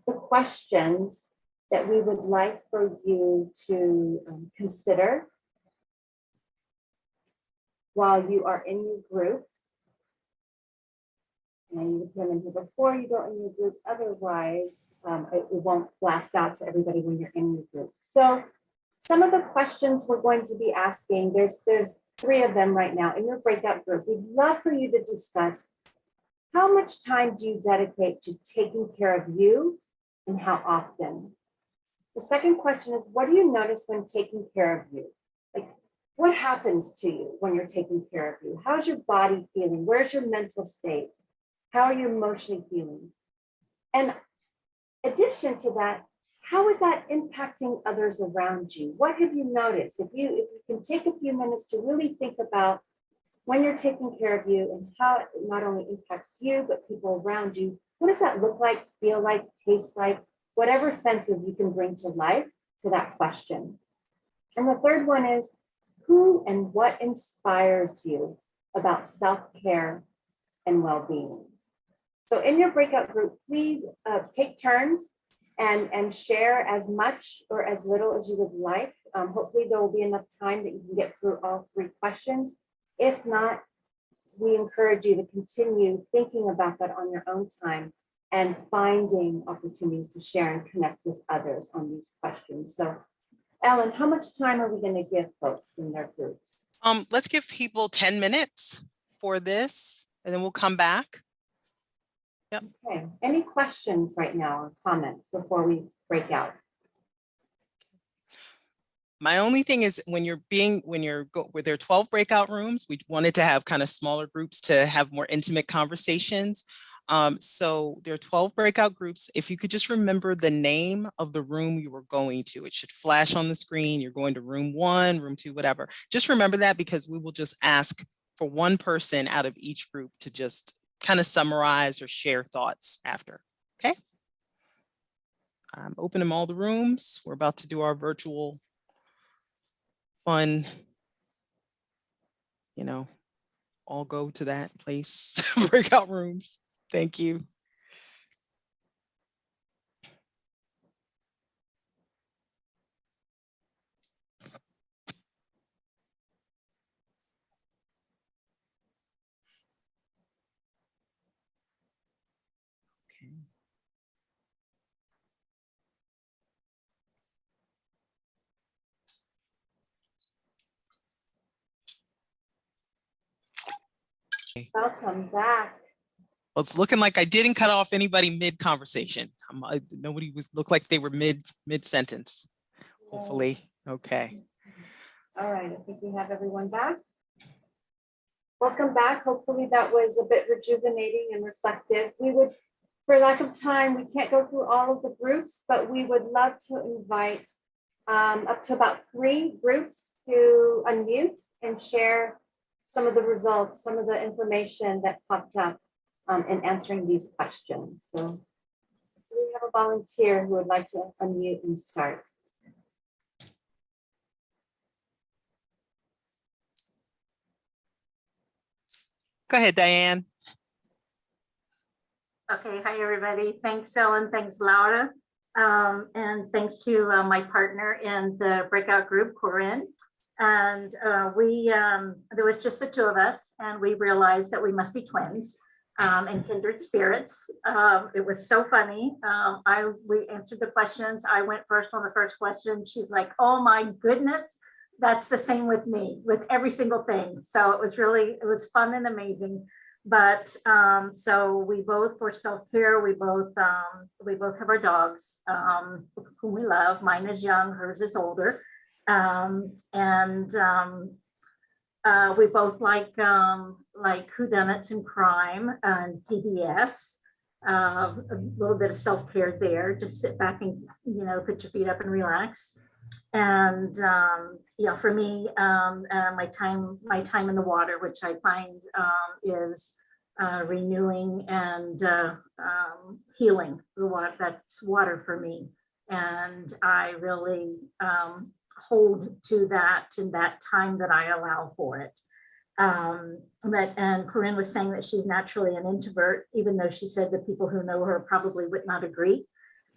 the questions that we would like for you to consider while you are in your group. And you put them in here before you go in your group. Otherwise, it won't blast out to everybody when you're in your group. So some of the questions we're going to be asking, there's 3 of them right now in your breakout group. We'd love for you to discuss how much time do you dedicate to taking care of you and how often? The second question is, what do you notice when taking care of you? Like, what happens to you when you're taking care of you? How's your body feeling? Where's your mental state? How are you emotionally feeling? And addition to that, how is that impacting others around you? What have you noticed? If you can take a few minutes to really think about when you're taking care of you and how it not only impacts you, but people around you, what does that look like, feel like, taste like, whatever senses you can bring to life to that question. And the third one is, who and what inspires you about self-care and well-being? So in your breakout group, please take turns and share as much or as little as you would like. Hopefully there will be enough time that you can get through all 3 questions. If not, we encourage you to continue thinking about that on your own time and finding opportunities to share and connect with others on these questions. So Ellen, how much time are we going to give folks in their groups? Let's give people 10 minutes for this, and then we'll come back. Yep. Okay. Any questions right now or comments before we break out? My only thing is when there are 12 breakout rooms, we wanted to have kind of smaller groups to have more intimate conversations. So there are 12 breakout groups. If you could just remember the name of the room you were going to, it should flash on the screen. You're going to room 1, room 2, whatever. Just remember that, because we will just ask for one person out of each group to just kind of summarize or share thoughts after. Okay. I'm opening all the rooms. We're about to do our virtual fun, all go to that place, breakout rooms. Thank you. Welcome back. Well, it's looking like I didn't cut off anybody mid-conversation. Nobody looked like they were mid-sentence. Hopefully, okay. All right, I think we have everyone back. Welcome back. Hopefully that was a bit rejuvenating and reflective. We would, for lack of time, we can't go through all of the groups, but we would love to invite up to about 3 groups to unmute and share some of the results, some of the information that popped up in answering these questions. So we have a volunteer who would like to unmute and start. Go ahead, Diane. Okay, hi everybody. Thanks, Ellen. Thanks, Laura. And thanks to my partner in the breakout group, Corinne. And there was just the 2 of us, and we realized that we must be twins and kindred spirits. It was so funny. We answered the questions. I went first on the first question. She's like, oh my goodness, that's the same with me, with every single thing. So it was fun and amazing. But so we both, for self-care, we both have our dogs whom we love. Mine is young, hers is older. We both like whodunits and crime and PBS. A little bit of self-care there. Just sit back and put your feet up and relax. And yeah, for me, my time in the water, which I find is renewing and healing. That's water for me, and I really hold to that in that time that I allow for it. And Corinne was saying that she's naturally an introvert, even though she said that people who know her probably would not agree.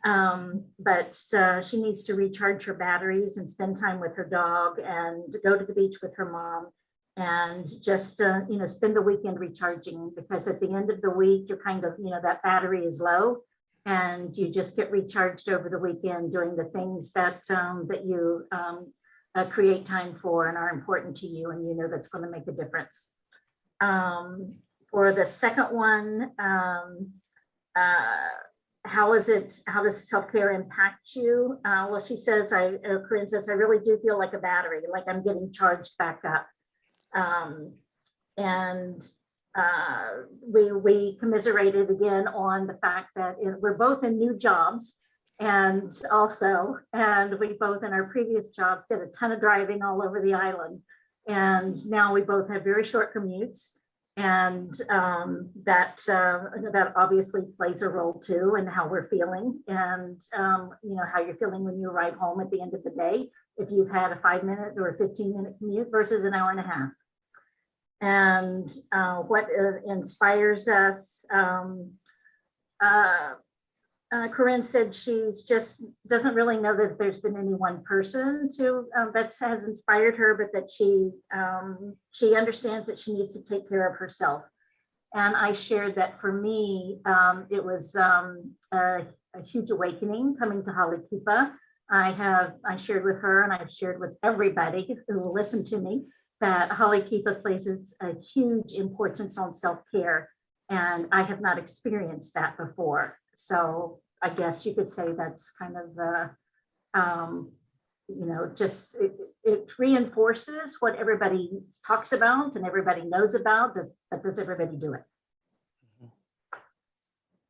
But she needs to recharge her batteries and spend time with her dog and go to the beach with her mom and just, spend the weekend recharging, because at the end of the week, you're kind of, that battery is low and you just get recharged over the weekend doing the things that you create time for and are important to you, and that's going to make a difference. For the second one, how does self-care impact you? Well, she says, Corinne says, I really do feel like a battery, like I'm getting charged back up. We commiserated again on the fact that we're both in new jobs, and we both in our previous jobs did a ton of driving all over the island, and now we both have very short commutes, and that obviously plays a role too in how we're feeling, and how you're feeling when you arrive home at the end of the day, if you've had a 5-minute or a 15-minute commute versus an hour and a half. And what inspires us, Corinne said she's just doesn't really know that there's been any one person that has inspired her, but that she understands that she needs to take care of herself. And I shared that for me, it was a huge awakening coming to Halekepa. I shared with her, and I've shared with everybody who will listen to me, that Halekepa places a huge importance on self-care, and I have not experienced that before. So I guess you could say that's kind of just it reinforces what everybody talks about and everybody knows about. But does everybody do it?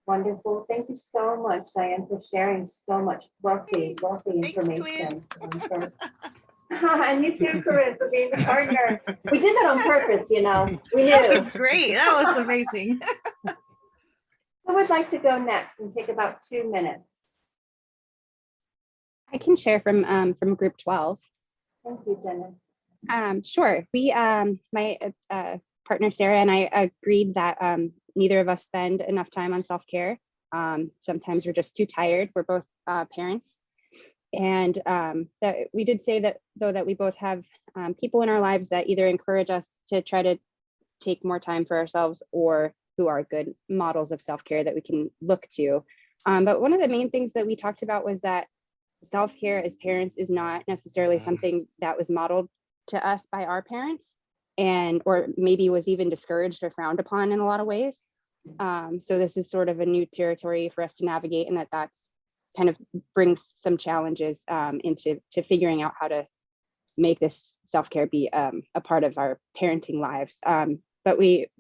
Wonderful. Thank you so much, Diane, for sharing so much wealthy Thanks, information. And you too, Corinne, for being the partner. We did that on purpose, We knew. Great. That was amazing. Who would like to go next and take about 2 minutes? I can share from group 12. Thank you, Jenna. Sure. We, my partner Sarah and I agreed that neither of us spend enough time on self-care. Sometimes we're just too tired. We're both parents. And that we did say that, though, that we both have people in our lives that either encourage us to try to take more time for ourselves, or who are good models of self-care that we can look to. But one of the main things that we talked about was that self-care as parents is not necessarily something that was modeled to us by our parents, or maybe was even discouraged or frowned upon in a lot of ways. So this is sort of a new territory for us to navigate, and that's kind of brings some challenges into figuring out how to make this self-care be a part of our parenting lives. But we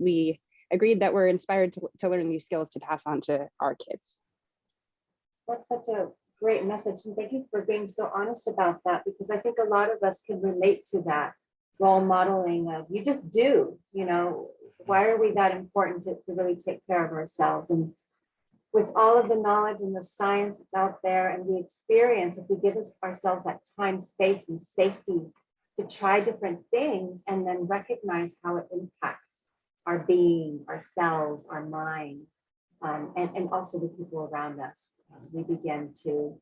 agreed that we're inspired to learn these skills to pass on to our kids. That's such a great message. And thank you for being so honest about that, because I think a lot of us can relate to that role modeling of you just do, why are we that important to really take care of ourselves? And with all of the knowledge and the science that's out there and the experience, if we give ourselves that time, space, and safety to try different things and then recognize how it impacts our being, ourselves, our mind, and also the people around us, we begin to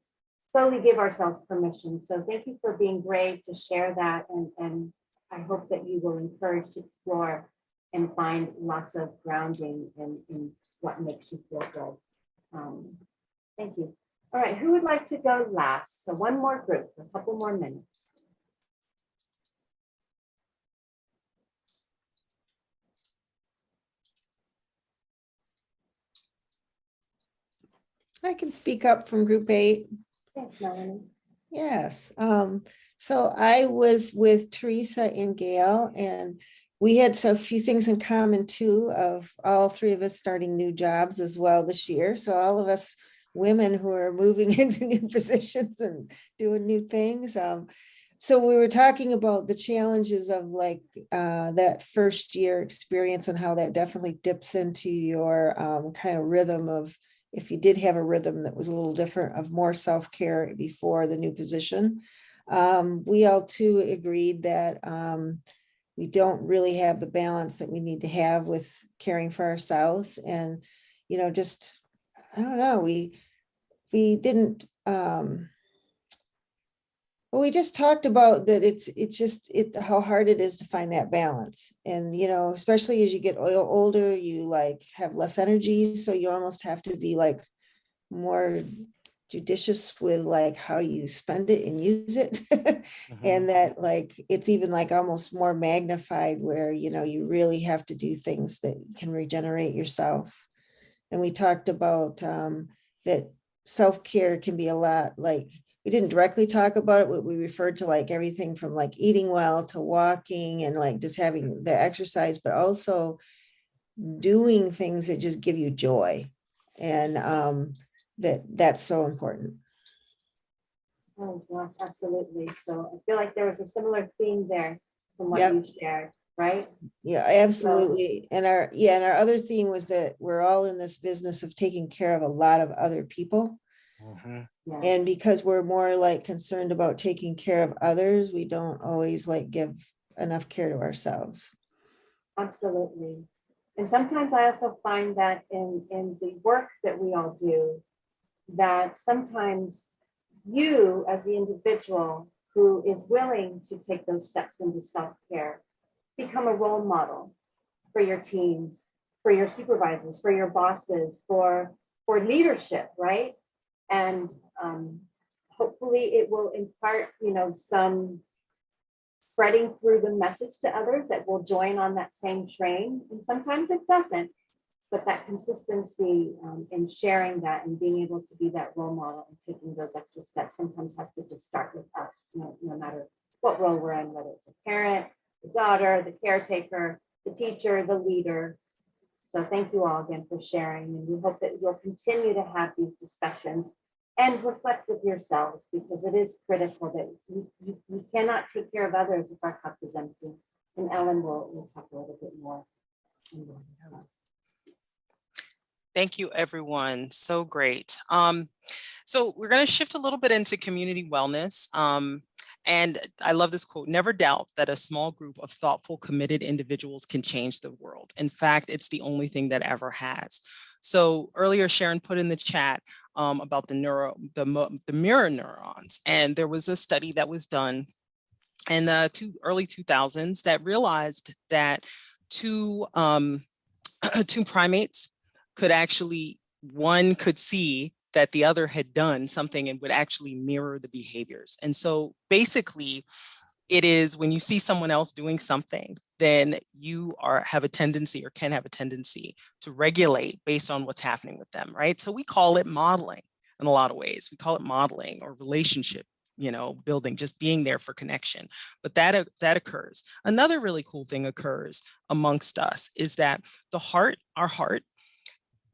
slowly give ourselves permission. So thank you for being brave to share that. And I hope that you will encourage to explore and find lots of grounding in what makes you feel good. Thank you. All right, who would like to go last? So one more group, a couple more minutes. I can speak up from group 8. Thanks, Melanie. Yes. So I was with Teresa and Gail, and we had so few things in common too, of all three of us starting new jobs as well this year. So all of us women who are moving into new positions and doing new things. So we were talking about the challenges of like that first year experience and how that definitely dips into your kind of rhythm of, if you did have a rhythm that was a little different, of more self-care before the new position. We all too agreed that we don't really have the balance that we need to have with caring for ourselves. And, you know, just, I don't know, we didn't, well, we just talked about that it's how hard it is to find that balance. And, you know, especially as you get older, you like have less energy. So you almost have to be like more judicious with like how you spend it and use it. And that like, it's even like almost more magnified where, you know, you really have to do things that can regenerate yourself. And we talked about that self-care can be a lot, like, we didn't directly talk about it, but we referred to like everything from like eating well to walking and like just having the exercise, but also doing things that just give you joy. And that's so important. Oh, gosh, absolutely. So I feel like there was a similar theme there from what Yep. you shared, right? Yeah, absolutely. And our other theme was that we're all in this business of taking care of a lot of other people. Yes. And because we're more like concerned about taking care of others, we don't always like give enough care to ourselves. Absolutely. And sometimes I also find that in the work that we all do, that sometimes you as the individual who is willing to take those steps into self-care become a role model for your teams, for your supervisors, for your bosses, for leadership, right? And hopefully it will impart, you know, some spreading through the message to others that will join on that same train. And sometimes it doesn't, but that consistency in sharing that and being able to be that role model and taking those extra steps sometimes has to just start with us, no matter what role we're in, whether it's a parent, the daughter, the caretaker, the teacher, the leader. So thank you all again for sharing, and we hope that you'll continue to have these discussions and reflect with yourselves, because it is critical that you cannot take care of others if our cup is empty. And Ellen will talk a little bit more. Thank you, everyone. So great. So we're going to shift a little bit into community wellness. And I love this quote: never doubt that a small group of thoughtful, committed individuals can change the world. In fact, it's the only thing that ever has. So earlier, Sharon put in the chat about the mirror neurons. And there was a study that was done in the early 2000s that realized that two primates could actually, one could see that the other had done something and would actually mirror the behaviors. And so basically, it is when you see someone else doing something, then you have a tendency or can have a tendency to regulate based on what's happening with them, right? So we call it modeling in a lot of ways. We call it modeling or relationship, you know, building, just being there for connection. But that occurs. Another really cool thing occurs amongst us is that our heart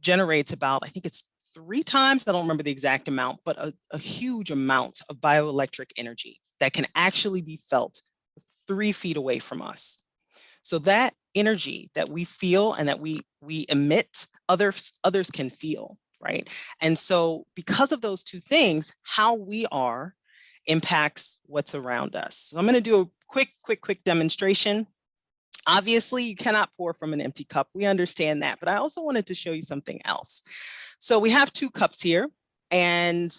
generates about, I think it's 3 times, I don't remember the exact amount, but a huge amount of bioelectric energy that can actually be felt 3 feet away from us. So that energy that we feel and that we emit, others can feel, right? And so because of those 2 things, how we are impacts what's around us. So I'm going to do a quick demonstration. Obviously, you cannot pour from an empty cup. We understand that, but I also wanted to show you something else. So we have 2 cups here, and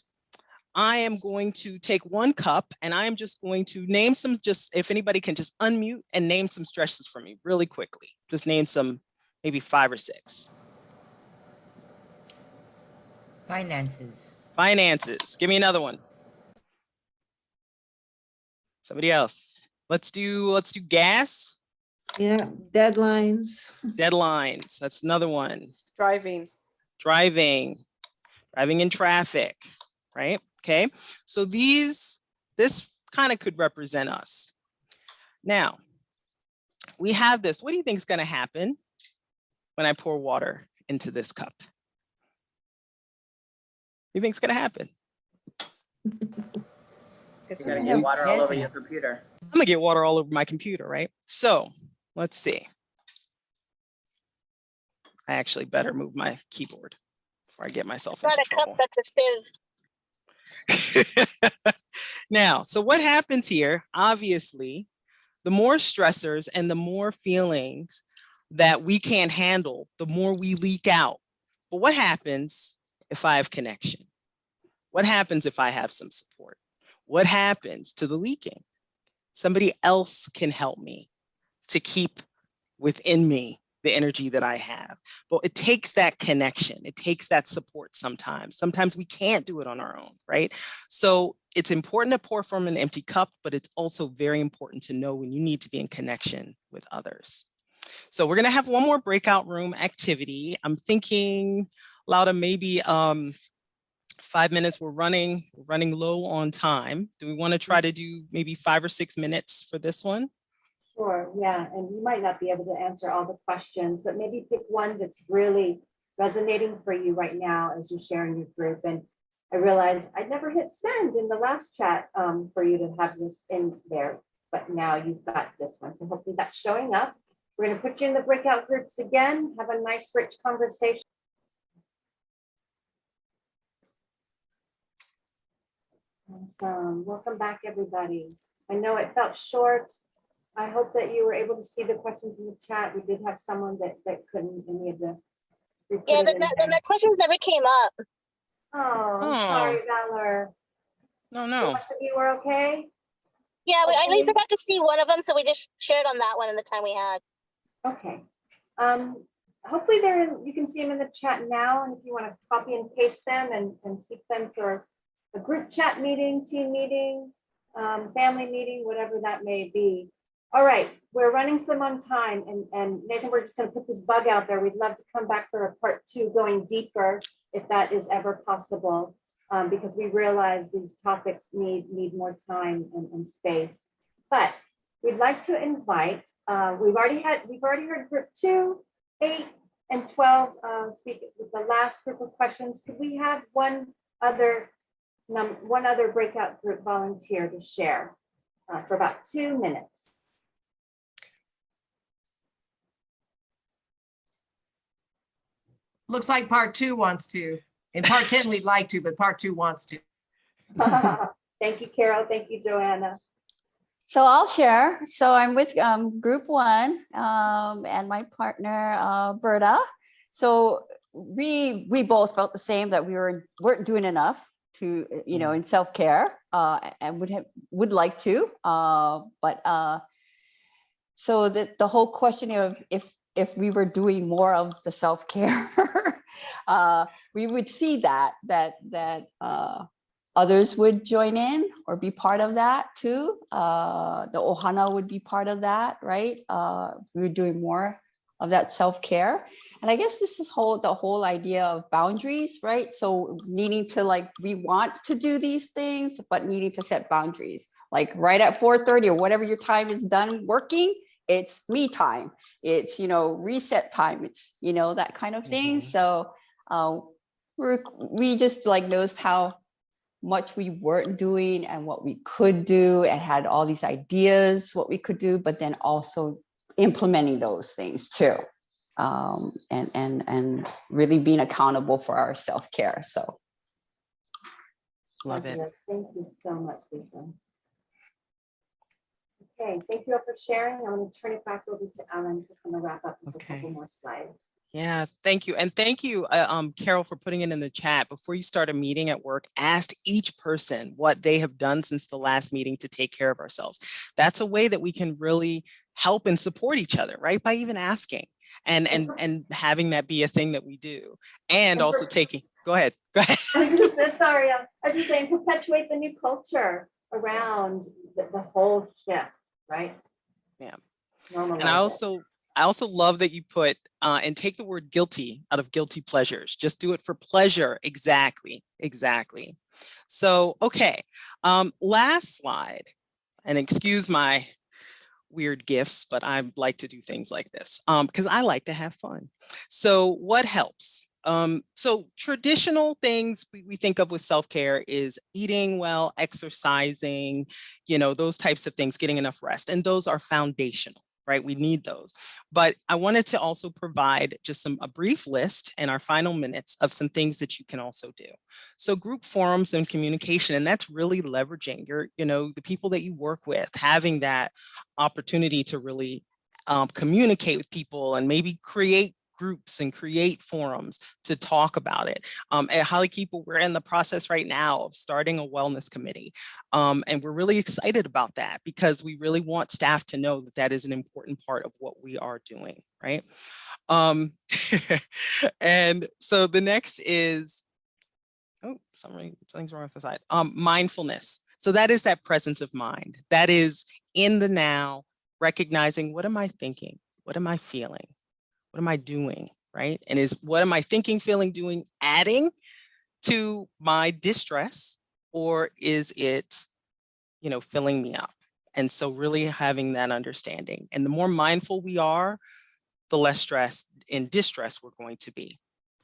I am going to take 1 cup and I am just going to name some, just if anybody can just unmute and name some stresses for me really quickly. Just name some, maybe 5 or 6. Finances. Finances. Give me another one. Somebody else. Let's do gas. Yeah, deadlines. Deadlines. That's another one. Driving in traffic, right? Okay, so these This kind of could represent us. Now, we have this. What do you think is going to happen when I pour water into this cup? You think it's going to happen? You're gonna get water all over your computer. I'm going to get water all over my computer, right? So let's see. I actually better move my keyboard before I get myself into trouble. That's a sieve. Now, so what happens here, obviously, the more stressors and the more feelings that we can't handle, the more we leak out. But what happens if I have connection? What happens if I have some support? What happens to the leaking? Somebody else can help me to keep within me the energy that I have. But it takes that connection. It takes that support sometimes. Sometimes we can't do it on our own, right? So it's important to pour from an empty cup, but it's also very important to know when you need to be in connection with others. So we're gonna have one more breakout room activity. I'm thinking, Lauda, maybe 5 minutes. We're running low on time. Do we wanna try to do maybe 5 or 6 minutes for this one? Sure, yeah, and you might not be able to answer all the questions, but maybe pick one that's really resonating for you right now as you share in your group. And I realized I'd never hit send in the last chat for you to have this in there, but now you've got this one. So hopefully that's showing up. We're going to put you in the breakout groups again, have a nice rich conversation. Awesome. Welcome back, everybody. I know it felt short. I hope that you were able to see the questions in the chat. We did have someone that couldn't any of the. Yeah, the questions never came up. Oh, sorry, Valor. No. The rest of you were okay? Yeah, I at least got to see one of them, so we just shared on that one in the time we had. Okay. Hopefully you can see them in the chat now, and if you want to copy and paste them and keep them for a group chat meeting, team meeting, family meeting, whatever that may be. All right, we're running some on time, and Nathan, we're just going to put this bug out there. We'd love to come back for a part 2 going deeper, if that is ever possible, because we realize these topics need more time and space. But we'd like to invite. We've already heard group 2, 8, and 12 speak with the last group of questions. Could we have one other breakout group volunteer to share for about 2 minutes? Looks like part 2 wants to. In part 10, we'd like to, but part 2 wants to. Thank you, Carol. Thank you, Joanna. So I'll share. So I'm with group 1 and my partner, Berta. So we both felt the same, that we weren't doing enough to, in self-care and would like to. So the whole question of if we were doing more of the self-care, we would see that others would join in or be part of that too. The ohana would be part of that, right? We were doing more of that self-care. And I guess this is the whole idea of boundaries, right? So needing to we want to do these things, but needing to set boundaries. Like right at 4:30 or whatever your time is done working, it's me time. It's, reset time. It's, that kind of thing. So we just noticed how much we weren't doing and what we could do, and had all these ideas, what we could do, but then also implementing those things too. And really being accountable for our self-care. So. Love it. Thank you so much, Lisa. Okay, thank you all for sharing. I'm going to turn it back over to Alan to kind of wrap up with a couple more slides. Yeah, thank you. And thank you, Carol, for putting it in the chat. Before you start a meeting at work, ask each person what they have done since the last meeting to take care of ourselves. That's a way that we can really help and support each other, right? By even asking and having that be a thing that we do. And also taking, go ahead. Sorry, I was just saying, perpetuate the new culture around the whole shift, right? Yeah. Normalize and I also I also love that you put and take the word guilty out of guilty pleasures. Just do it for pleasure. Exactly. Exactly. So, okay. Last slide, and excuse my weird gifts, but I like to do things like this because I like to have fun. So what helps? So traditional things we think of with self-care is eating well, exercising, those types of things, getting enough rest. And those are foundational, right? We need those. But I wanted to also provide just a brief list in our final minutes of some things that you can also do. So group forums and communication, and that's really leveraging the people that you work with, having that opportunity to really communicate with people and maybe create groups and create forums to talk about it. At Halekepa, we're in the process right now of starting a wellness committee. And we're really excited about that because we really want staff to know that that is an important part of what we are doing, right? And so the next is, something's wrong with the side. Mindfulness. So that is that presence of mind. That is in the now, recognizing, what am I thinking? What am I feeling? What am I doing, right? And is what am I thinking, feeling, doing, adding to my distress, or is it, filling me up? And so really having that understanding. And the more mindful we are, the less stress and distress we're going to be.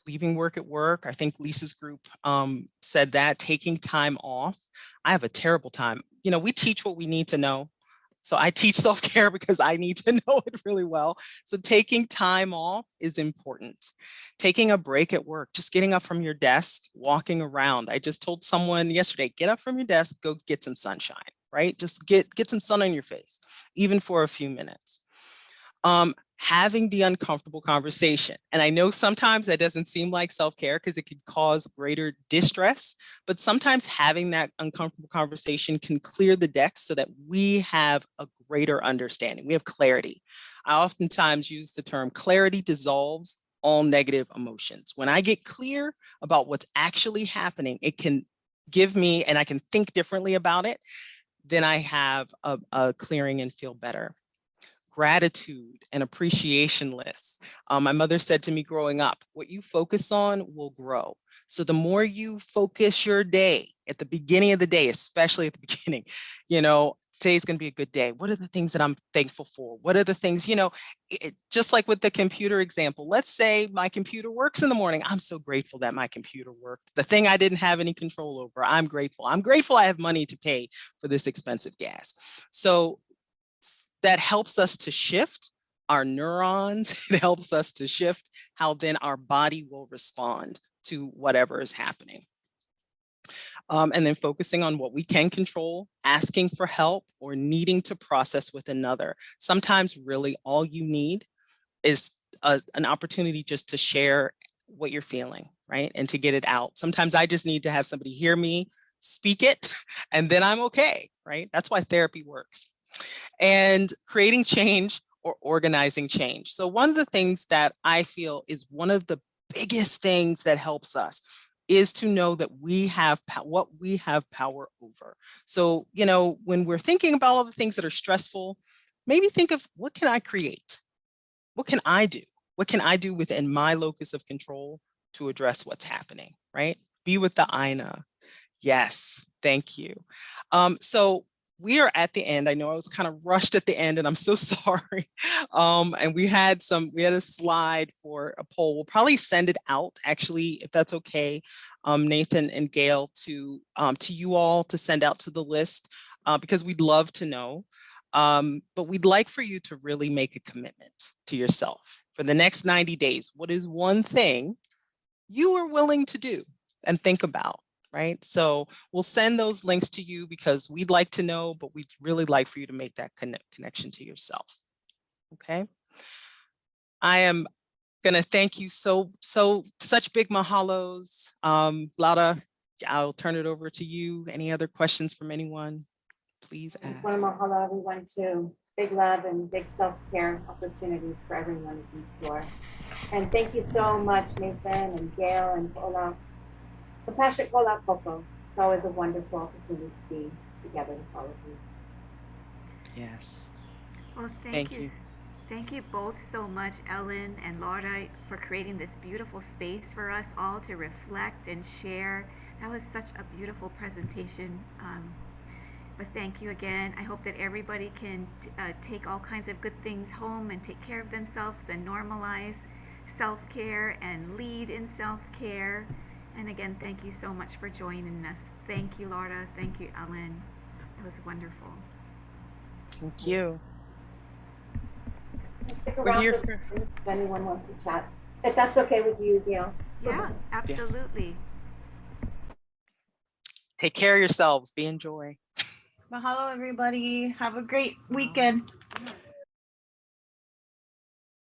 Leaving work at work. I think Lisa's group said that, taking time off. I have a terrible time. We teach what we need to know. So I teach self-care because I need to know it really well. So taking time off is important. Taking a break at work, just getting up from your desk, walking around. I just told someone yesterday, get up from your desk, go get some sunshine, right? Just get some sun on your face, even for a few minutes. Having the uncomfortable conversation. And I know sometimes that doesn't seem like self-care because it could cause greater distress, but sometimes having that uncomfortable conversation can clear the decks so that we have a greater understanding. We have clarity. I oftentimes use the term clarity dissolves all negative emotions. When I get clear about what's actually happening, it can give me, and I can think differently about it, then I have a clearing and feel better. Gratitude and appreciation lists. My mother said to me growing up, what you focus on will grow. So the more you focus your day at the beginning of the day, especially at the beginning, today's going to be a good day. What are the things that I'm thankful for? What are the things, just like with the computer example, let's say my computer works in the morning. I'm so grateful that my computer worked. The thing I didn't have any control over, I'm grateful. I'm grateful I have money to pay for this expensive gas. So that helps us to shift our neurons. It helps us to shift how then our body will respond to whatever is happening. And then focusing on what we can control, asking for help, or needing to process with another. Sometimes really all you need is an opportunity just to share what you're feeling, right? And to get it out. Sometimes I just need to have somebody hear me, speak it, and then I'm okay, right? That's why therapy works. And creating change or organizing change. So one of the things that I feel is one of the biggest things that helps us is to know that we have what we have power over. So, when we're thinking about all the things that are stressful, maybe think of, what can I create? What can I do? What can I do within my locus of control to address what's happening, right? Be with the Aina. Yes, thank you. So we are at the end. I know I was kind of rushed at the end, and I'm so sorry. And we had a slide for a poll. We'll probably send it out, actually, if that's okay, Nathan and Gail, to you all to send out to the list, because we'd love to know. But we'd like for you to really make a commitment to yourself for the next 90 days. What is one thing you are willing to do and think about? Right? So we'll send those links to you because we'd like to know, but we'd really like for you to make that connection to yourself. Okay. I am going to thank you such big mahalos. Laura, I'll turn it over to you. Any other questions from anyone? Please ask. I just want to mahalo everyone too. Big love and big self-care opportunities for everyone in store. And thank you so much, Nathan and Gail and Ola. Compassionate Kola Koko. It's always a wonderful opportunity to be together with all of you. Yes. Well, Thank you. Thank you both so much, Ellen and Laura, for creating this beautiful space for us all to reflect and share. That was such a beautiful presentation. But thank you again. I hope that everybody can take all kinds of good things home and take care of themselves and normalize self-care and lead in self-care. And again, thank you so much for joining us. Thank you, Laura. Thank you, Ellen. It was wonderful. Thank you. Stick We're around here for if anyone wants to chat. If that's okay with you, Gail. Yeah, absolutely. Take care of yourselves. Be in joy. Mahalo, everybody. Have a great weekend.